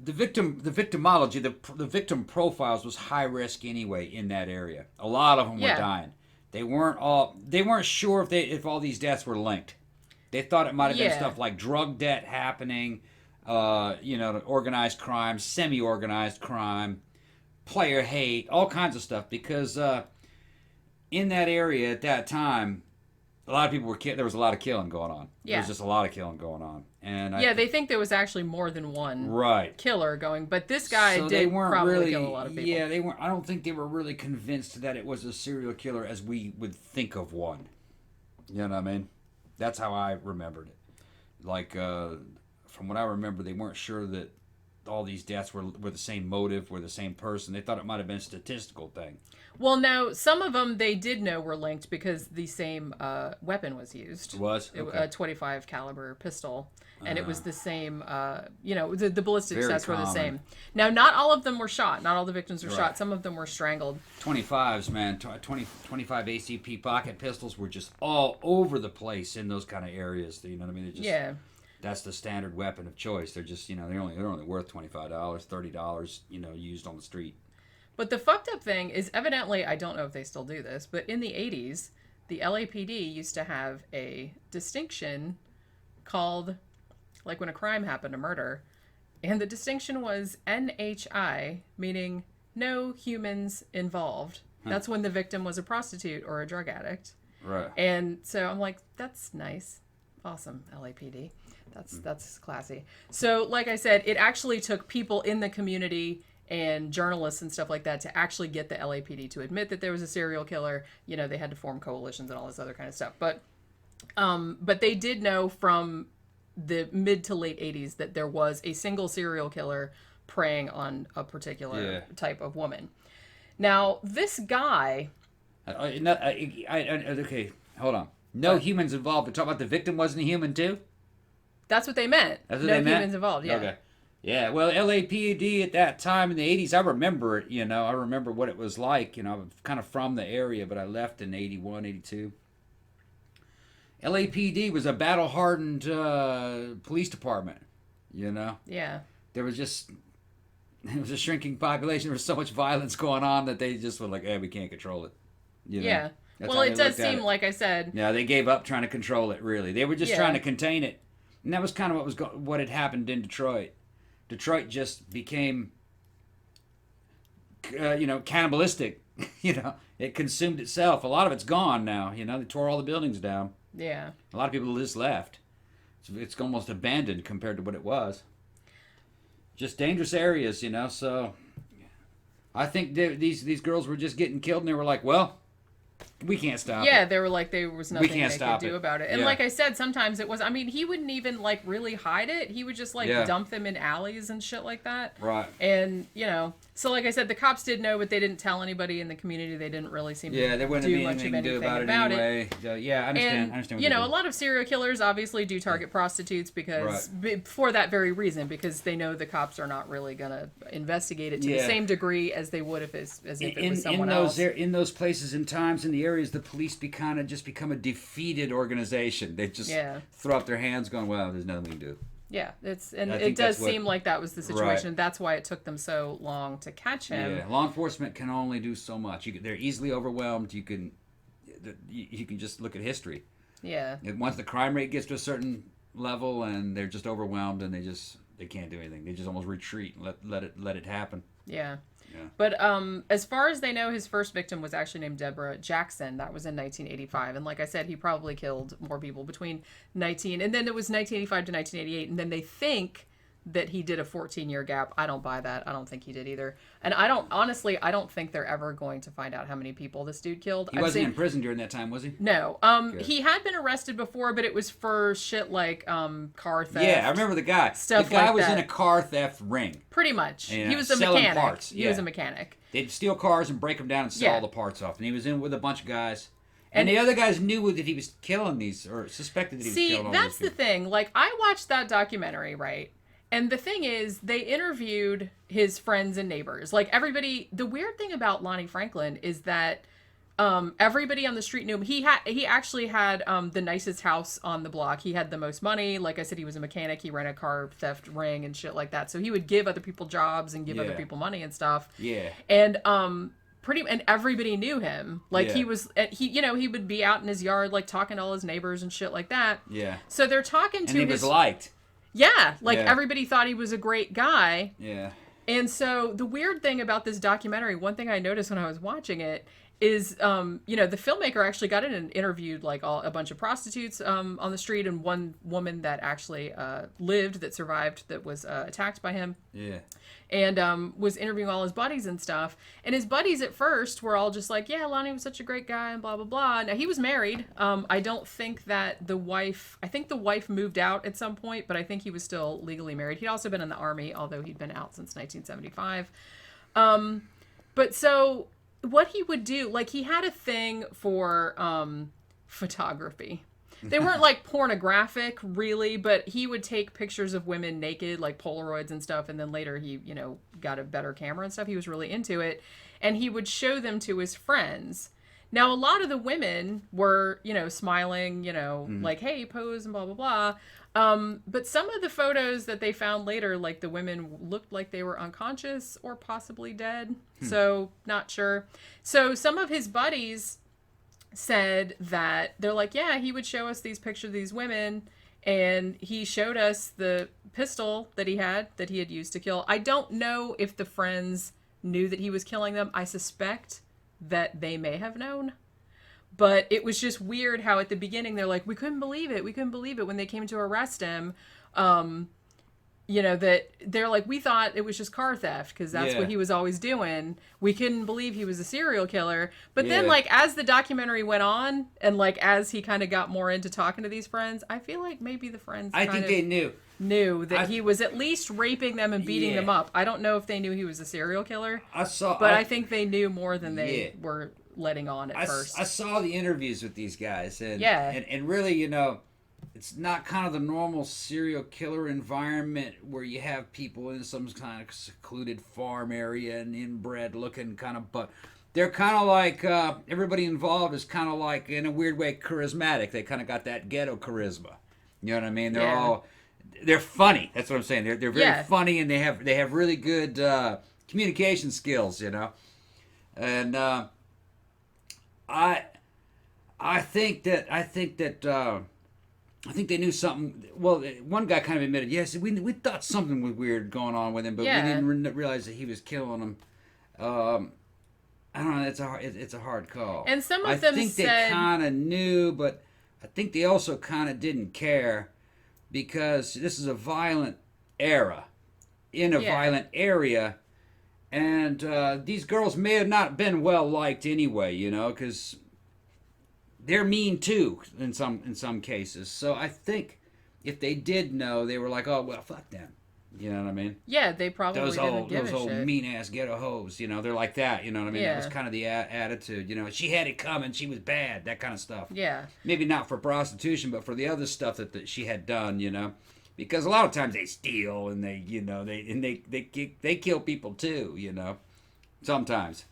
victimology, the victim profiles was high risk anyway in that area. A lot of them were dying. They weren't sure if all these deaths were linked. They thought it might have been stuff like drug debt happening, organized crime, semi-organized crime, player hate, all kinds of stuff. Because in that area at that time, a lot of people were there was a lot of killing going on. Yeah. There was just a lot of killing going on. And they think there was actually more than one killer going, but this guy probably kill a lot of people. Yeah, they weren't. I don't think they were really convinced that it was a serial killer as we would think of one. You know what I mean? That's how I remembered it. From what I remember, they weren't sure that all these deaths were the same motive, were the same person. They thought it might have been a statistical thing. Well, now, some of them they did know were linked because the same weapon was used. A 25 caliber pistol. And it was the same, the ballistic tests were the same. Now, not all of them were shot. Not all the victims were shot. Some of them were strangled. 25s, man. 25 ACP pocket pistols were just all over the place in those kind of areas. You know what I mean? That's the standard weapon of choice. They're just, they're only worth $25, $30, used on the street. But the fucked up thing is, evidently, I don't know if they still do this, but in the 80s, the LAPD used to have a distinction called, like when a crime happened, a murder, and the distinction was NHI, meaning no humans involved. That's when the victim was a prostitute or a drug addict. Right. And so I'm like, that's nice. Awesome, LAPD. That's classy. So, like I said, it actually took people in the community and journalists and stuff like that to actually get the LAPD to admit that there was a serial killer. They had to form coalitions and all this other kind of stuff. But they did know from the mid to late 80s that there was a single serial killer preying on a particular type of woman. Now, this guy... okay, hold on. No humans involved. But talk about the victim wasn't a human too? That's what they meant. That's what they meant? No humans involved, yeah. Okay. Yeah, well, LAPD at that time in the 80s, I remember it, I remember what it was like. I'm kind of from the area, but I left in 81, 82. LAPD was a battle-hardened police department, Yeah. It was a shrinking population. There was so much violence going on that they just were like, we can't control it. Yeah. Well, it does seem, like I said... Yeah, they gave up trying to control it, really. They were just trying to contain it. And that was kind of what had happened in Detroit. Detroit just became, cannibalistic. It consumed itself. A lot of it's gone now. They tore all the buildings down. Yeah. A lot of people just left. It's almost abandoned compared to what it was. Just dangerous areas, So I think these girls were just getting killed, and they were like, well, We can't stop it. Yeah, they were like, there was nothing they could do it. about it. And like I said, sometimes it was, I mean, he wouldn't even like really hide it. He would just like dump them in alleys and shit like that. Right. And, you know, so like I said, the cops did know, but they didn't tell anybody in the community. They didn't really seem to there wouldn't do be much of anything to do anything about it about anyway. it. Yeah, I understand. And, what you know, do. a lot of serial killers obviously do target prostitutes because, for that very reason, because they know the cops are not really going to investigate it to the same degree as they would if it was someone else. In those places and times in the areas, the police become a defeated organization. They just throw up their hands going, well, there's nothing we can do. Yeah, it does seem like that was the situation. Right. That's why it took them so long to catch him. Yeah, law enforcement can only do so much. They're easily overwhelmed. You can just look at history. Yeah. Once the crime rate gets to a certain level and they're just overwhelmed and they can't do anything. They just almost retreat and let it happen. Yeah. But as far as they know, his first victim was actually named Deborah Jackson. That was in 1985. And like I said, he probably killed more people between and then it was 1985 to 1988. And then they think that he did a 14-year gap. I don't buy that. I don't think he did either. And I don't think they're ever going to find out how many people this dude killed. He wasn't in prison during that time, was he? No. He had been arrested before, but it was for shit like car theft. Yeah, I remember the guy. Stuff the guy like was that. in a car theft ring. Pretty much. He was a selling mechanic. Parts. He was a mechanic. They'd steal cars and break them down and sell all the parts off. And he was in with a bunch of guys. And the other guys knew that he was killing these, or suspected that he was killing all these people. See, that's the thing. Like, I watched that documentary, right? And the thing is, they interviewed his friends and neighbors. Like, everybody... The weird thing about Lonnie Franklin is that everybody on the street knew him. He actually had the nicest house on the block. He had the most money. Like I said, he was a mechanic. He ran a car theft ring and shit like that. So he would give other people jobs and give other people money and stuff. Yeah. And and everybody knew him. Like he would be out in his yard like talking to all his neighbors and shit like that. Yeah. So they're talking to and he was liked. Yeah, everybody thought he was a great guy. Yeah. And so the weird thing about this documentary, one thing I noticed when I was watching it is, the filmmaker actually got in and interviewed like a bunch of prostitutes on the street and one woman that actually lived, that survived, that was attacked by him. Yeah. And was interviewing all his buddies and stuff. And his buddies at first were all just like, yeah, Lonnie was such a great guy and blah, blah, blah. Now, he was married. I don't think that I think the wife moved out at some point, but I think he was still legally married. He'd also been in the army, although he'd been out since 1975. But so what he would do, like he had a thing for photography. They weren't like pornographic really, but he would take pictures of women naked, like Polaroids and stuff. And then later he, got a better camera and stuff. He was really into it. And he would show them to his friends. Now, a lot of the women were, smiling, like, hey, pose and blah, blah, blah. But some of the photos that they found later, like the women looked like they were unconscious or possibly dead. So not sure. So some of his buddies said that they're like, yeah, he would show us these pictures of these women, and he showed us the pistol that he had used to kill. I don't know if the friends knew that he was killing them. I suspect that they may have known, but it was just weird how at the beginning they're like, we couldn't believe it when they came to arrest him. That they're like, we thought it was just car theft because that's what he was always doing. We couldn't believe he was a serial killer. But then, like, as the documentary went on and, like, as he kind of got more into talking to these friends, I feel like maybe the friends they knew that he was at least raping them and beating them up. I don't know if they knew he was a serial killer. I think they knew more than they were letting on at first. I saw the interviews with these guys. And really, it's not kind of the normal serial killer environment where you have people in some kind of secluded farm area and inbred looking kind of, but they're kind of like, everybody involved is kind of like, in a weird way, charismatic. They kind of got that ghetto charisma. You know what I mean? They're funny. That's what I'm saying. They're very funny, and they have really good communication skills, And I think they knew something. Well, one guy kind of admitted, yes, we thought something was weird going on with him, but we didn't realize that he was killing them. I don't know. It's a hard call. And some of them said, they kind of knew, but I think they also kind of didn't care because this is a violent era in a violent area, and these girls may have not been well liked anyway, because they're mean too in some cases. So I think if they did know, they were like, oh well, fuck them. You know what I mean? Yeah, they probably didn't give a shit. Those old mean ass ghetto hoes. You know, they're like that. You know what I mean? Yeah. That was kind of the attitude. You know, she had it coming. She was bad. That kind of stuff. Yeah. Maybe not for prostitution, but for the other stuff that she had done. You know, because a lot of times they steal and they kill people too. You know, sometimes.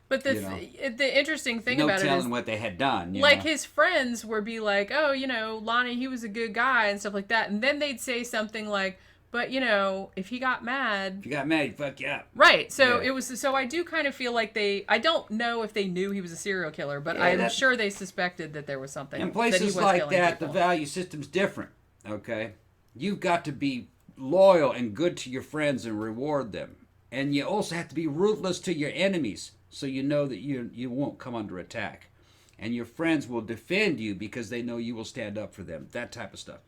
But the interesting thing about it is, no telling what they had done. Like, his friends would be like, oh, Lonnie, he was a good guy and stuff like that. And then they'd say something like, but, if he got mad... he'd fuck you up. Right. So So I do kind of feel like I don't know if they knew he was a serial killer, but I'm sure they suspected that there was something. In places like that, the value system's different, okay? You've got to be loyal and good to your friends and reward them. And you also have to be ruthless to your enemies, so you know that you won't come under attack. And your friends will defend you because they know you will stand up for them. That type of stuff.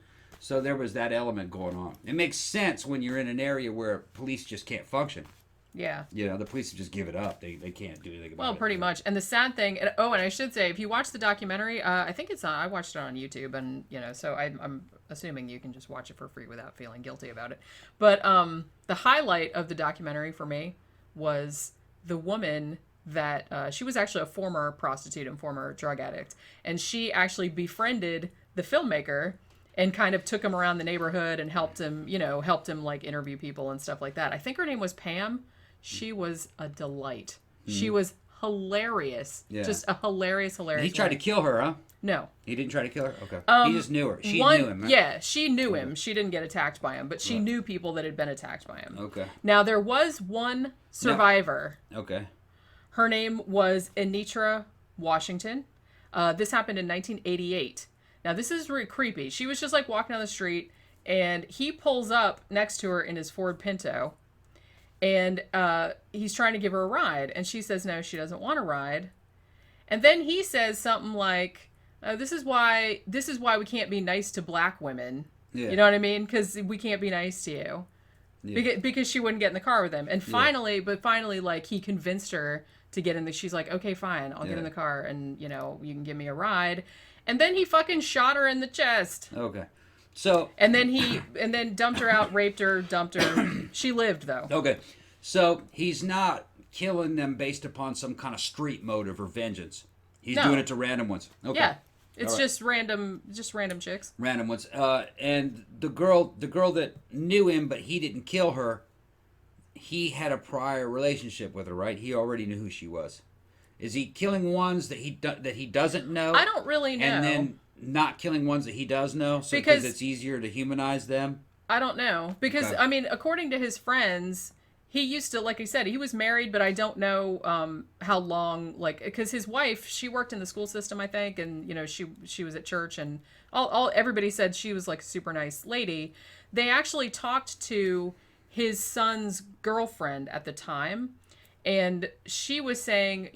So there was that element going on. It makes sense when you're in an area where police just can't function. Yeah. The police just give it up. They can't do anything about it. Well, pretty much. And the sad thing, and I should say, if you watch the documentary, I think it's on, I watched it on YouTube, and, so I'm assuming you can just watch it for free without feeling guilty about it. But the highlight of the documentary for me was the woman that, she was actually a former prostitute and former drug addict, and she actually befriended the filmmaker and kind of took him around the neighborhood and helped him like interview people and stuff like that. I think her name was Pam. She was a delight. She was hilarious. Yeah. Just a hilarious He tried to kill her, huh? No. He didn't try to kill her? Okay. He just knew her. She knew him, right? Yeah, she knew him. She didn't get attacked by him, but she knew people that had been attacked by him. Okay. Now, there was one survivor. No. Okay. Her name was Anitra Washington. This happened in 1988. Now, this is really creepy. She was just like walking down the street, and he pulls up next to her in his Ford Pinto, and he's trying to give her a ride, and she says no, she doesn't want a ride. And then he says something like, this is why we can't be nice to black women. Yeah. You know what I mean? Because we can't be nice to you. Yeah. Because she wouldn't get in the car with him. And finally, like, he convinced her to get in the, she's like, okay, fine, I'll get in the car, and, you can give me a ride. And then he fucking shot her in the chest. Okay. So. And then dumped her out, raped her, dumped her. She lived, though. Okay. So he's not killing them based upon some kind of street motive or vengeance. He's doing it to random ones. Okay. Yeah. It's just random chicks. Random ones. And the girl that knew him, but he didn't kill her, he had a prior relationship with her, right? He already knew who she was. Is he killing ones that he doesn't know? I don't really know. And then not killing ones that he does know, because it's easier to humanize them? I don't know. Because, okay. I mean, according to his friends, he used to, like I said, he was married, but I don't know how long, like, because his wife, she worked in the school system, I think, and, she was at church, and everybody said she was, like, a super nice lady. They actually talked to his son's girlfriend at the time, and she was saying,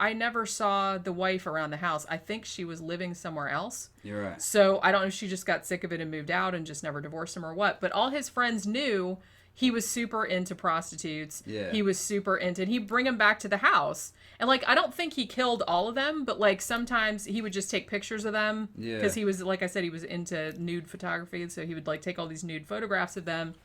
I never saw the wife around the house. I think she was living somewhere else. You're right. So I don't know if she just got sick of it and moved out and just never divorced him or what. But all his friends knew he was super into prostitutes. Yeah. He was super into, and he'd bring them back to the house. And, like, I don't think he killed all of them, but, like, sometimes he would just take pictures of them. Yeah. Because he was, like I said, he was into nude photography. So he would, like, take all these nude photographs of them.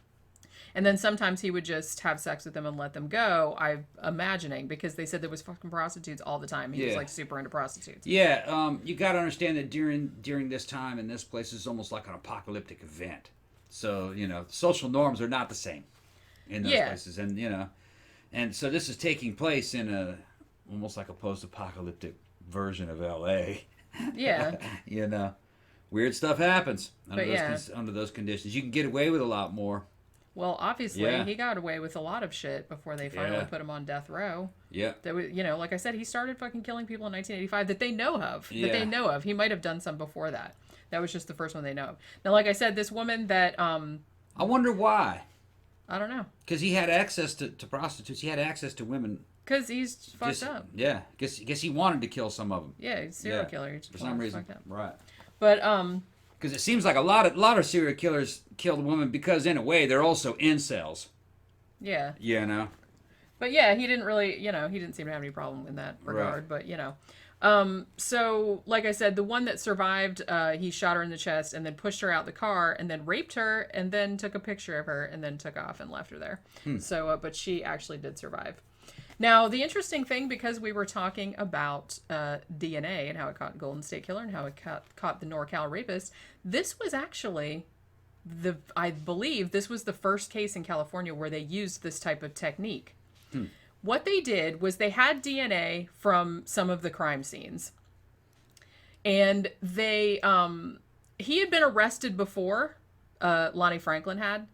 And then sometimes he would just have sex with them and let them go, I'm imagining, because they said there was fucking prostitutes all the time. He was, like, super into prostitutes. Yeah, you got to understand that during this time in this place is almost like an apocalyptic event. So, social norms are not the same in those places. And, and so this is taking place in almost like a post-apocalyptic version of L.A. Yeah. Weird stuff happens under those conditions. You can get away with a lot more. Well, obviously, he got away with a lot of shit before they finally put him on death row. Yeah. That was, like I said, he started fucking killing people in 1985 that they know of. Yeah. That they know of. He might have done some before that. That was just the first one they know of. Now, like I said, this woman that... I wonder why. I don't know. Because he had access to prostitutes. He had access to women. Because he's fucked up. Yeah. Guess he wanted to kill some of them. Yeah, he's a serial killer. He's for some reason. Right. But, because it seems like a lot of serial killers killed women because, in a way, they're also incels. Yeah. But yeah, he didn't really, he didn't seem to have any problem in that regard. Right. But, So, like I said, the one that survived, he shot her in the chest and then pushed her out the car and then raped her and then took a picture of her and then took off and left her there. So, but she actually did survive. Now, the interesting thing, because we were talking about DNA and how it caught Golden State Killer and how it caught the NorCal Rapist, this was actually I believe this was the first case in California where they used this type of technique. What they did was they had DNA from some of the crime scenes. And they, he had been arrested before, Lonnie Franklin had,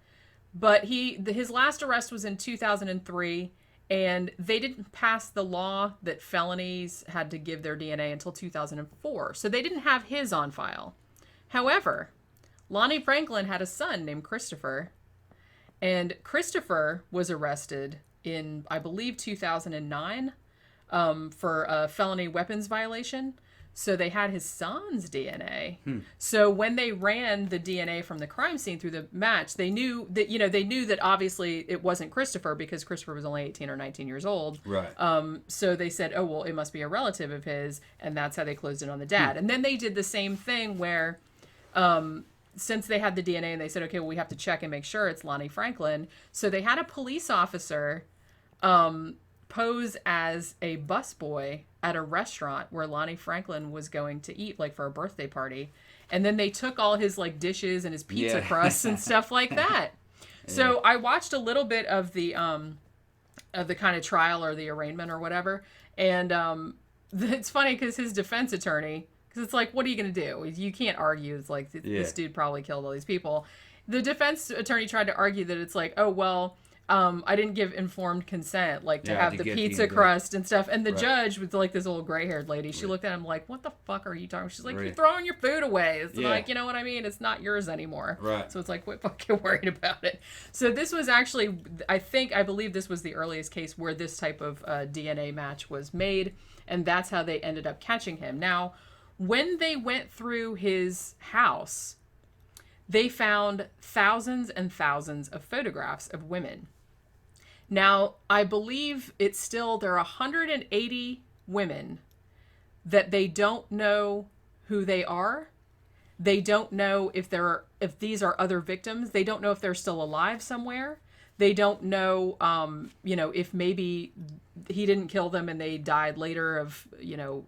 but his last arrest was in 2003, and they didn't pass the law that felonies had to give their DNA until 2004. So they didn't have his on file. However, Lonnie Franklin had a son named Christopher, and Christopher was arrested in, I believe, 2009 for a felony weapons violation. So they had his son's DNA. So when they ran the DNA from the crime scene through the match, they knew that obviously it wasn't Christopher because Christopher was only 18 or 19 years old. Right. So they said, oh, well, it must be a relative of his. And that's how they closed it on the dad. And then they did the same thing where, since they had the DNA and they said, okay, well, we have to check and make sure it's Lonnie Franklin. So they had a police officer pose as a busboy at a restaurant where Lonnie Franklin was going to eat, like for a birthday party. And then they took all his like dishes and his pizza crusts and stuff like that. So I watched a little bit of the kind of trial or the arraignment or whatever. And it's funny because his defense attorney, because it's like, what are you going to do? You can't argue. It's like, this dude probably killed all these people. The defense attorney tried to argue that it's like, oh, well, I didn't give informed consent, like to have the pizza crust and stuff. And the judge was like this old gray-haired lady. She looked at him like, what the fuck are you talking about? She's like, you're throwing your food away. It's like, you know what I mean? It's not yours anymore. Right. So it's like, quit fucking worried about it. So this was actually, I believe this was the earliest case where this type of DNA match was made. And that's how they ended up catching him. Now, when they went through his house, they found thousands and thousands of photographs of women. Now, I believe there are 180 women that they don't know who they are. They don't know if these are other victims. They don't know if they're still alive somewhere. They don't know, if maybe he didn't kill them and they died later of,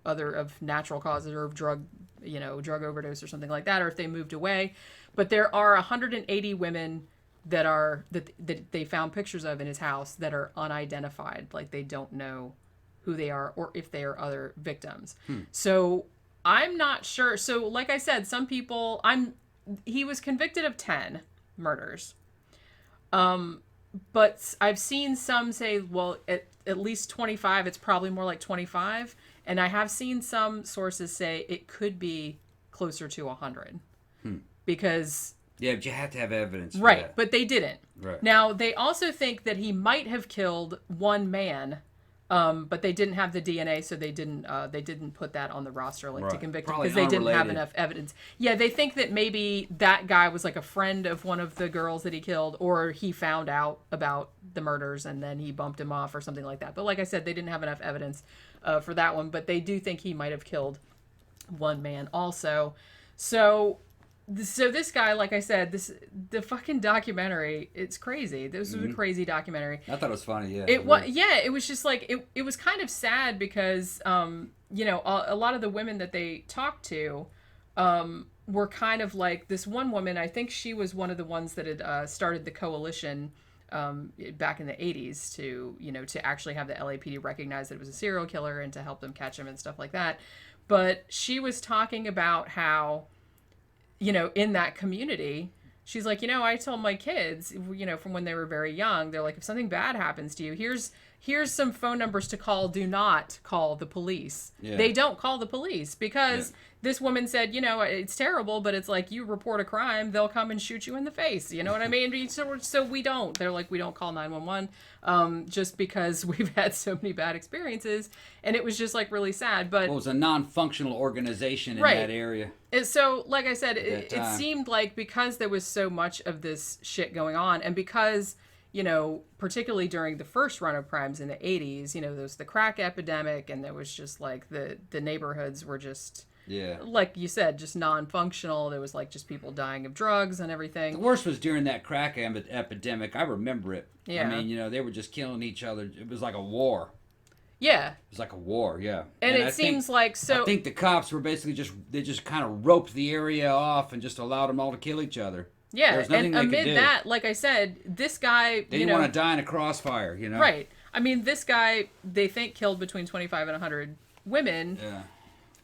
of natural causes or of drug overdose or something like that, or if they moved away. But there are 180 women that they found pictures of in his house that are unidentified. Like they don't know who they are or if they are other victims. So I'm not sure. So like I said, some people, he was convicted of 10 murders. But I've seen some say, well, at least 25, it's probably more like 25. And I have seen some sources say it could be closer to 100 because... Yeah, but you have to have evidence for right, that. But they didn't. Right. Now, they also think that he might have killed one man, but they didn't have the DNA, so they didn't put that on the roster to convict him because they didn't have enough evidence. Yeah, they think that maybe that guy was like a friend of one of the girls that he killed, or he found out about the murders and then he bumped him off or something like that. But like I said, they didn't have enough evidence for that one, but they do think he might have killed one man also. So this guy, like I said, the fucking documentary, it's crazy. This was a crazy documentary. I thought it was funny, yeah. It was, yeah, it was just like, it was kind of sad because, a lot of the women that they talked to were kind of like this one woman. I think she was one of the ones that had started the coalition back in the 80s to actually have the LAPD recognize that it was a serial killer and to help them catch him and stuff like that. But she was talking about how, in that community, she's like, I told my kids, from when they were very young, they're like, if something bad happens to you, here's some phone numbers to call. Do not call the police. Yeah. They don't call the police because this woman said, it's terrible, but it's like you report a crime, they'll come and shoot you in the face. You know what I mean? So we don't. They're like, we don't call 911 just because we've had so many bad experiences. And it was just like really sad. But it was a non-functional organization in that area. So, like I said, it seemed like because there was so much of this shit going on and because, you know, particularly during the first run of crimes in the 80s, you know, there was the crack epidemic, and there was just like the neighborhoods were just, like you said, just non-functional. There was like just people dying of drugs and everything. The worst was during that crack epidemic. I remember it. Yeah. I mean, you know, they were just killing each other. It was like a war. Yeah. It was like a war, yeah. And it seems like so. I think the cops were basically they just kind of roped the area off and just allowed them all to kill each other. Yeah, and amid that, like I said, this guy, they didn't want to die in a crossfire, you know? Right. I mean, this guy, they think, killed between 25 and 100 women. Yeah.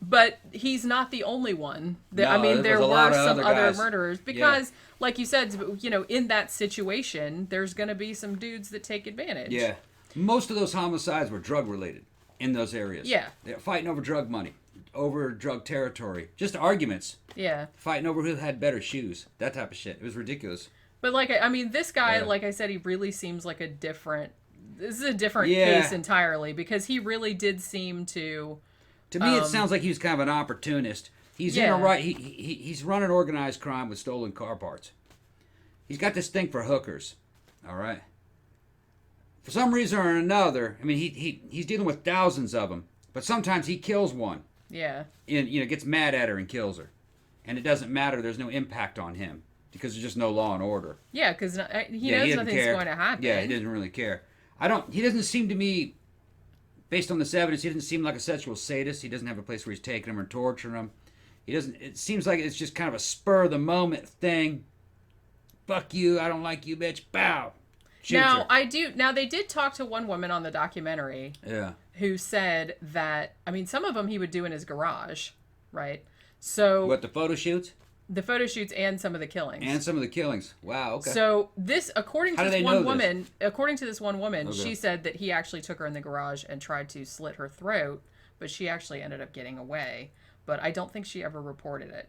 But he's not the only one. No, I mean, there were some other guys. Murderers. Because, like you said, you know, in that situation, there's going to be some dudes that take advantage. Yeah. Most of those homicides were drug-related in those areas. Yeah. They're fighting over drug money, over drug territory. Just arguments. Yeah. Fighting over who had better shoes. That type of shit. It was ridiculous. But, like, I mean, this guy, like I said, he really seems like a different... This is a different case entirely, because he really did seem to... To me, it sounds like he was kind of an opportunist. He's in a right. He's running organized crime with stolen car parts. He's got this thing for hookers. All right. For some reason or another, I mean, he's dealing with thousands of them, but sometimes he kills one. Yeah. And gets mad at her and kills her, and it doesn't matter. There's no impact on him because there's just no law and order. Yeah, because he knows nothing's going to happen. Yeah, he doesn't really care. He doesn't seem to me. Based on this evidence, he doesn't seem like a sexual sadist. He doesn't have a place where he's taking them or torturing them. He doesn't. It seems like it's just kind of a spur of the moment thing. Fuck you! I don't like you, bitch. Bow. Now I do. Now they did talk to one woman on the documentary. Yeah. Who said that? I mean, some of them he would do in his garage, right? So. What, the photo shoots? The photo shoots and some of the killings. And some of the killings. Wow. Okay. So this, according to this one woman, okay. she said that he actually took her in the garage and tried to slit her throat, but she actually ended up getting away. But I don't think she ever reported it.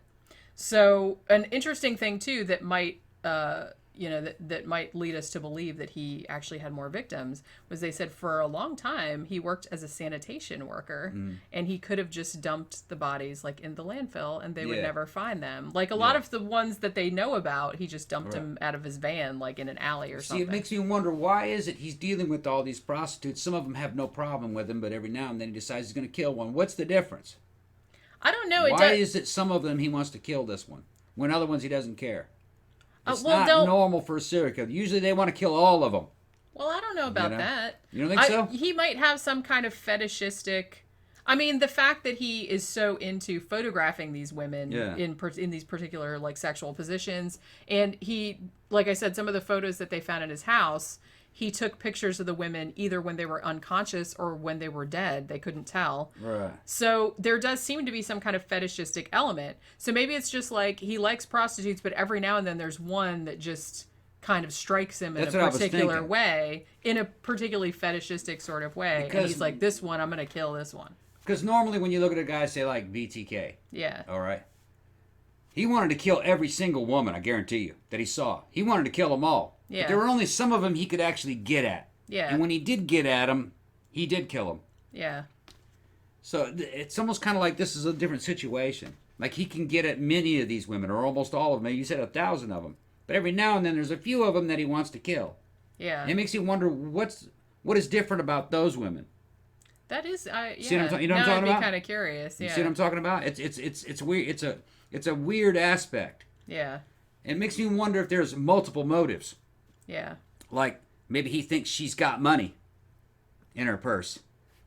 So an interesting thing too that might, that might lead us to believe that he actually had more victims was they said for a long time he worked as a sanitation worker and he could have just dumped the bodies like in the landfill and they would never find them. Like a lot of the ones that they know about, he just dumped them out of his van like in an alley or something. See, it makes me wonder, why is it he's dealing with all these prostitutes? Some of them have no problem with him, but every now and then he decides he's going to kill one. What's the difference? I don't know. Why is it some of them he wants to kill this one when other ones he doesn't care? It's not normal for a serial killer. Usually they want to kill all of them. Well, I don't know about that. You don't think so? He might have some kind of fetishistic... I mean, the fact that he is so into photographing these women in these particular like sexual positions, and he, like I said, some of the photos that they found in his house, he took pictures of the women either when they were unconscious or when they were dead. They couldn't tell. Right. So there does seem to be some kind of fetishistic element. So maybe it's just like he likes prostitutes, but every now and then there's one that just kind of strikes him in a particular way, in a particularly fetishistic sort of way. Because, and he's like, this one, I'm going to kill this one. Because normally when you look at a guy, say like BTK. Yeah. All right. He wanted to kill every single woman, I guarantee you, that he saw. He wanted to kill them all. Yeah. But there were only some of them he could actually get at. Yeah. And when he did get at them, he did kill them. Yeah. So it's almost kind of like this is a different situation. Like he can get at many of these women, or almost all of them. You said 1,000 of them. But every now and then there's a few of them that he wants to kill. Yeah. And it makes you wonder what is different about those women. That is, yeah. See what I'm talking about? I'd be kind of curious. Yeah. You see what I'm talking about? It's weird. It's a weird aspect. Yeah. It makes me wonder if there's multiple motives. Yeah. Like maybe he thinks she's got money in her purse.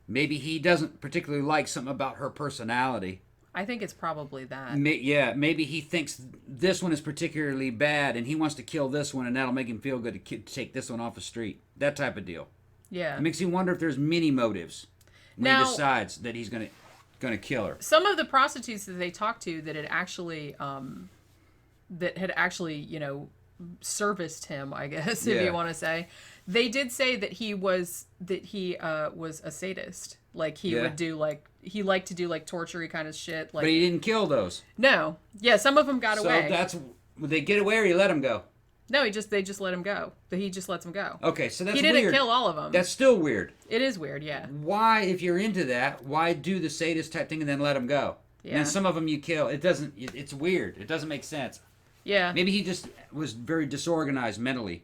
Maybe he doesn't particularly like something about her personality. I think it's probably that. Maybe he thinks this one is particularly bad and he wants to kill this one and that'll make him feel good to take this one off the street. That type of deal. Yeah. It makes me wonder if there's many motives when he decides that he's gonna kill her. Some of the prostitutes that they talked to that had actually serviced him, I guess, if you want to say, they did say that he was a sadist. Like he would do he liked to do like torture-y kind of shit. Like, but he didn't kill those. No. Yeah, some of them got away. So would they get away or he let them go? No, they just let him go. He just lets them go. Okay, so that's weird. He didn't kill all of them. That's still weird. It is weird, yeah. Why, if you're into that, why do the sadist type thing and then let them go? Yeah. And then some of them you kill. It's weird. It doesn't make sense. Yeah. Maybe he just was very disorganized mentally.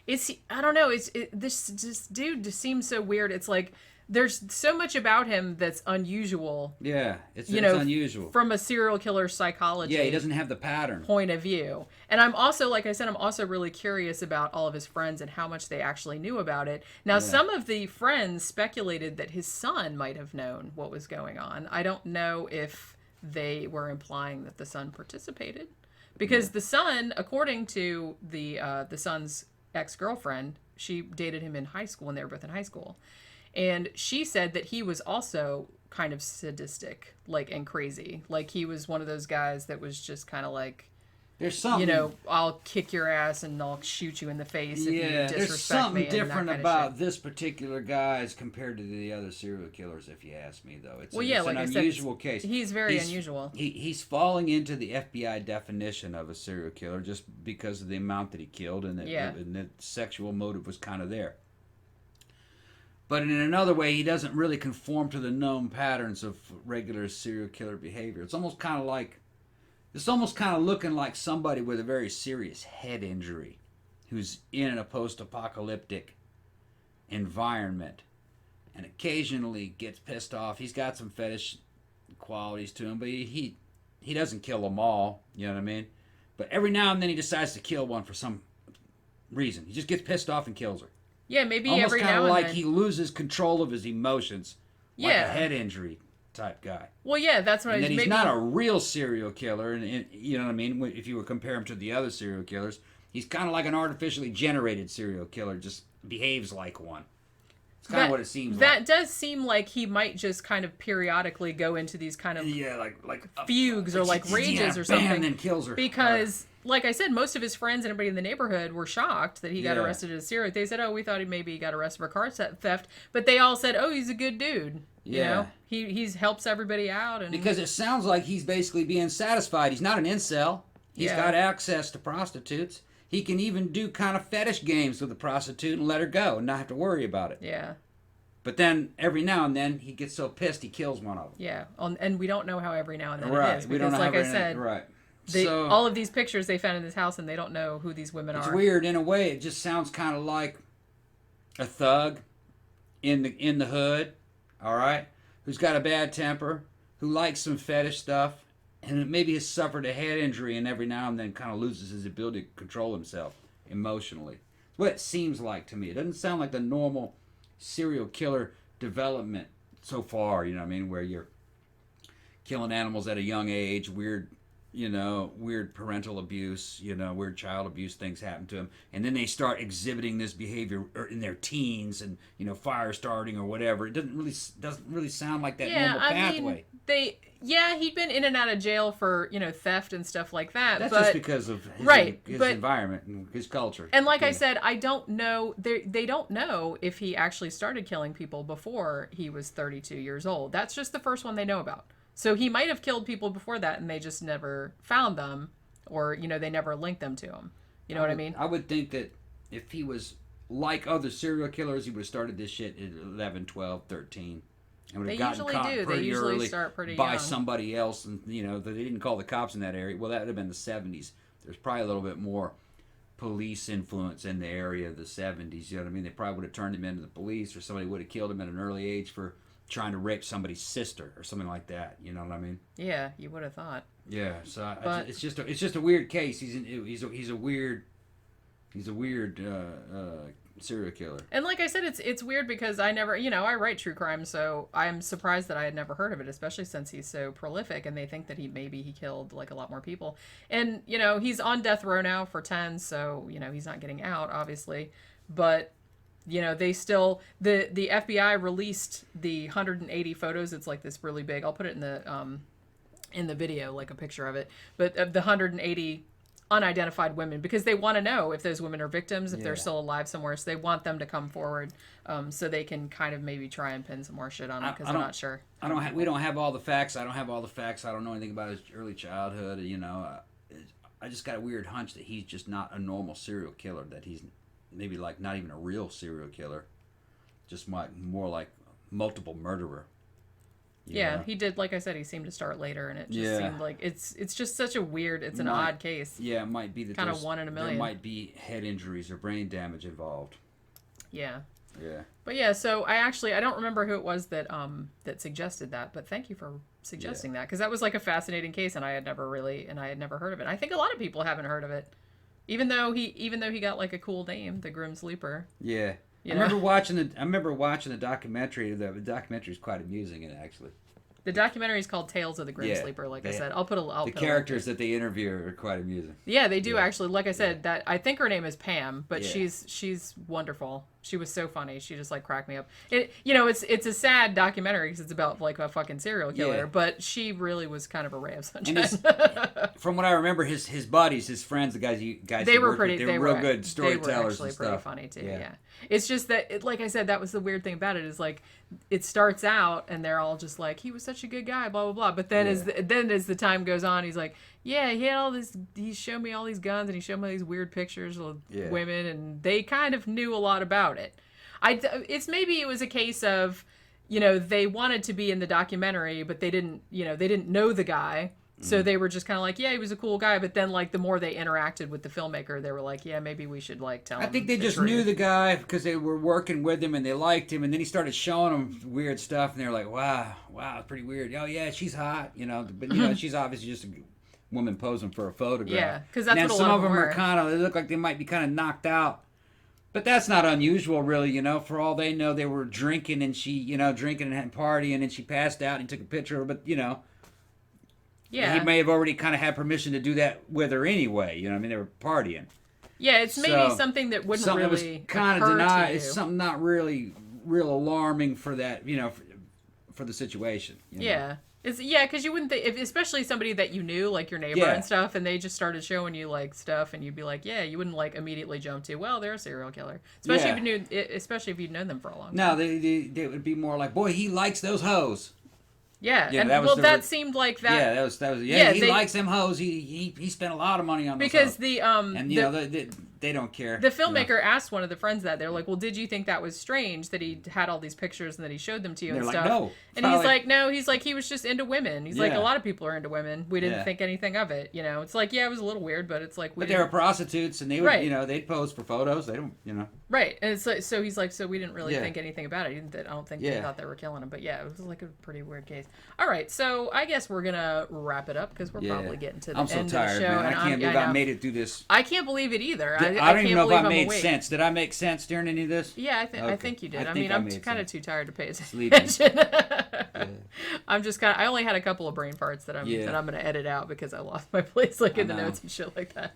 I don't know. This dude just seems so weird. It's like there's so much about him that's unusual. Yeah, it's unusual from a serial killer psychology. Yeah, he doesn't have the pattern point of view. And I'm also, like I said, I'm also really curious about all of his friends and how much they actually knew about it. Now, some of the friends speculated that his son might have known what was going on. I don't know if they were implying that the son participated, because the son, according to the son's ex-girlfriend, she dated him in high school when they were both in high school. And she said that he was also kind of sadistic, like, and crazy. Like, he was one of those guys that was just kind of like, there's something, I'll kick your ass and I'll shoot you in the face if you disrespect me. There's something different about shit. This particular guy as compared to the other serial killers, if you ask me, though. It's like an unusual case. He's very unusual. He's falling into the FBI definition of a serial killer just because of the amount that he killed, and the sexual motive was kind of there. But in another way, he doesn't really conform to the known patterns of regular serial killer behavior. It's almost kind of looking like somebody with a very serious head injury who's in a post-apocalyptic environment and occasionally gets pissed off. He's got some fetish qualities to him, but he doesn't kill them all, you know what I mean? But every now and then he decides to kill one for some reason. He just gets pissed off and kills her. Yeah, maybe almost every now and then. Almost kind of like he loses control of his emotions, like a head injury type guy. Well, yeah, that's what and I then he's not a real serial killer, and you know what I mean? If you would compare him to the other serial killers, he's kind of like an artificially generated serial killer, just behaves like one. It's kind of what it seems like. That does seem like he might just kind of periodically go into these kind of like fugues or like rages or something. And then kills her. Because, like I said, most of his friends and everybody in the neighborhood were shocked that he got arrested as a serial. They said, "Oh, we thought he got arrested for car theft," but they all said, "Oh, he's a good dude." You know? He helps everybody out, and because it sounds like he's basically being satisfied. He's not an incel. He's got access to prostitutes. He can even do kind of fetish games with a prostitute and let her go and not have to worry about it. Yeah. But then every now and then he gets so pissed he kills one of them. Yeah, and we don't know how every now and then it is. Because, we don't know like how I said, so, all of these pictures they found in this house, and they don't know who these women are. It's weird in a way. It just sounds kind of like a thug in the hood, all right, who's got a bad temper, who likes some fetish stuff, and maybe has suffered a head injury, and every now and then kind of loses his ability to control himself emotionally. It's what it seems like to me. It doesn't sound like the normal serial killer development so far, you know what I mean, where you're killing animals at a young age, weird parental abuse, weird child abuse things happen to them, and then they start exhibiting this behavior in their teens, and fire starting or whatever. It doesn't really sound like that normal pathway. He'd been in and out of jail for theft and stuff like that. That's but, just because of his environment and his culture. And like I said, I don't know. They don't know if he actually started killing people before he was 32 years old. That's just the first one they know about. So he might have killed people before that, and they just never found them, or they never linked them to him. You know what I mean? I would think that if he was like other serial killers, he would have started this shit at 11, 12, 13. And would have gotten caught pretty early start pretty by young. somebody else, and they didn't call the cops in that area. Well, that would have been the 70s. There's probably a little bit more police influence in the area of the 70s. You know what I mean? They probably would have turned him into the police, or somebody would have killed him at an early age for trying to rape somebody's sister or something like that. You know what I mean? Yeah, you would have thought. Yeah, so it's just a weird case. He's a weird serial killer. And like I said, it's weird because I never, I write true crime, so I'm surprised that I had never heard of it, especially since he's so prolific, and they think that he killed like a lot more people. And he's on death row now for 10, so he's not getting out, obviously, but. They still the FBI released the 180 photos. It's like this really big. I'll put it in the video, like a picture of it. But of the 180 unidentified women, because they want to know if those women are victims, if they're still alive somewhere. So they want them to come forward, so they can kind of maybe try and pin some more shit on them, because they're not sure. We don't have all the facts. I don't have all the facts. I don't know anything about his early childhood. I just got a weird hunch that he's just not a normal serial killer. That he's maybe like not even a real serial killer, just more like multiple murderer. Yeah, he did. Like I said, he seemed to start later, and it just seemed like it's just such a weird. It's an odd case. Yeah, it might be that kind of 1 in a million. There might be head injuries or brain damage involved. Yeah. Yeah. But yeah, so I don't remember who it was that suggested that, but thank you for suggesting that, because that was like a fascinating case, and I had never heard of it. I think a lot of people haven't heard of it, even though he got like a cool name, the Grim Sleeper. Yeah. I remember watching the documentary. The documentary is quite amusing, actually. The documentary is called Tales of the Grim Sleeper. Like I said, the characters that they interview are quite amusing. Yeah, they do actually. Like I said, that I think her name is Pam, but she's wonderful. She was so funny. She just like cracked me up. It's a sad documentary because it's about like a fucking serial killer, but she really was kind of a ray of sunshine. From what I remember, his buddies, his friends, the guys they were pretty. They were real good storytellers. They were actually pretty funny too. Yeah. It's just that, like I said, that was the weird thing about it is like it starts out and they're all just like, he was such a good guy, blah blah blah. But then as the time goes on, he's like, yeah, he had all this. He showed me all these guns and he showed me these weird pictures of women, and they kind of knew a lot about it. Maybe it was a case of, they wanted to be in the documentary, but they didn't know the guy. So they were just kind of like, yeah, he was a cool guy. But then, like, the more they interacted with the filmmaker, they were like, yeah, maybe we should, like, tell him. I think they just knew the guy because they were working with him and they liked him. And then he started showing them weird stuff. And they were like, wow, it's pretty weird. Oh, yeah, she's hot, But, she's obviously just a woman posing for a photograph. Yeah, because that's what a lot some of them were. are kind of, they look like they might be kind of knocked out. But that's not unusual, really, For all they know, they were drinking and she, drinking and partying, and she passed out and he took a picture of her. But, yeah. He may have already kind of had permission to do that with her anyway. They were partying. Yeah, it's maybe something that wouldn't really occur to you. It's something not really real alarming for that, for the situation. Yeah. Because you wouldn't think, especially somebody that you knew, like your neighbor and stuff, and they just started showing you like stuff, and you'd be like, you wouldn't like immediately jump to, well, they're a serial killer, especially if you'd known them for a long time. No, they would be more like, boy, he likes those hoes. Yeah, and that seemed like that. Yeah, that was. Yeah, he likes them hoes. He spent a lot of money on those because hoes. They don't care. The filmmaker asked one of the friends that. They're like, well, did you think that was strange that he had all these pictures and that he showed them to you and stuff? No. And he's like, no. He's like, he was just into women. He's like, a lot of people are into women. We didn't think anything of it. It's like, it was a little weird, but it's like. But they were prostitutes, and they would, they'd pose for photos. They don't, Right, and it's like, so he's like, so we didn't really think anything about it. I don't think they thought they were killing him, but it was like a pretty weird case. All right, so I guess we're gonna wrap it up because we're probably getting to the end of the show. I'm so tired, man. I can't believe I made it through this. I can't believe it either. I don't even know if I made sense. Did I make sense during any of this? Yeah, I think you did. I mean, I'm kind of too tired to pay attention. I'm just kind of. I only had a couple of brain farts that I'm gonna edit out because I lost my place, like in the notes and shit like that.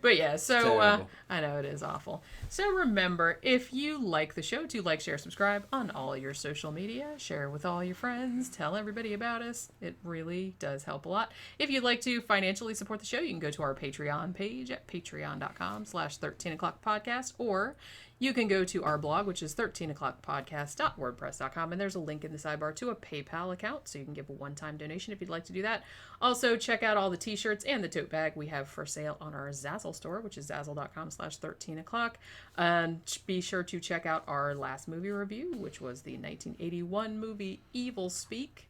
But yeah, so I know it is awful. So remember, if you like the show, to like, share, subscribe on all your social media, share with all your friends, tell everybody about us. It really does help a lot. If you'd like to financially support the show, you can go to our Patreon page at patreon.com/13o'clockpodcast, or you can go to our blog, which is 13o'clockpodcast.wordpress.com, and there's a link in the sidebar to a PayPal account, so you can give a one-time donation if you'd like to do that. Also, check out all the t-shirts and the tote bag we have for sale on our Zazzle store, which is zazzle.com/13o'clock. And be sure to check out our last movie review, which was the 1981 movie Evil Speak.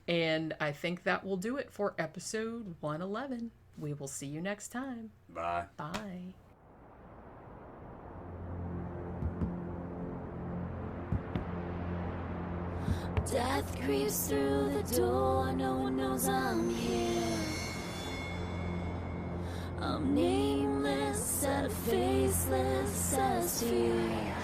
And I think that will do it for episode 111. We will see you next time. Bye. Bye. Death creeps through the door, no one knows I'm here. I'm nameless, set of faceless, set of fear.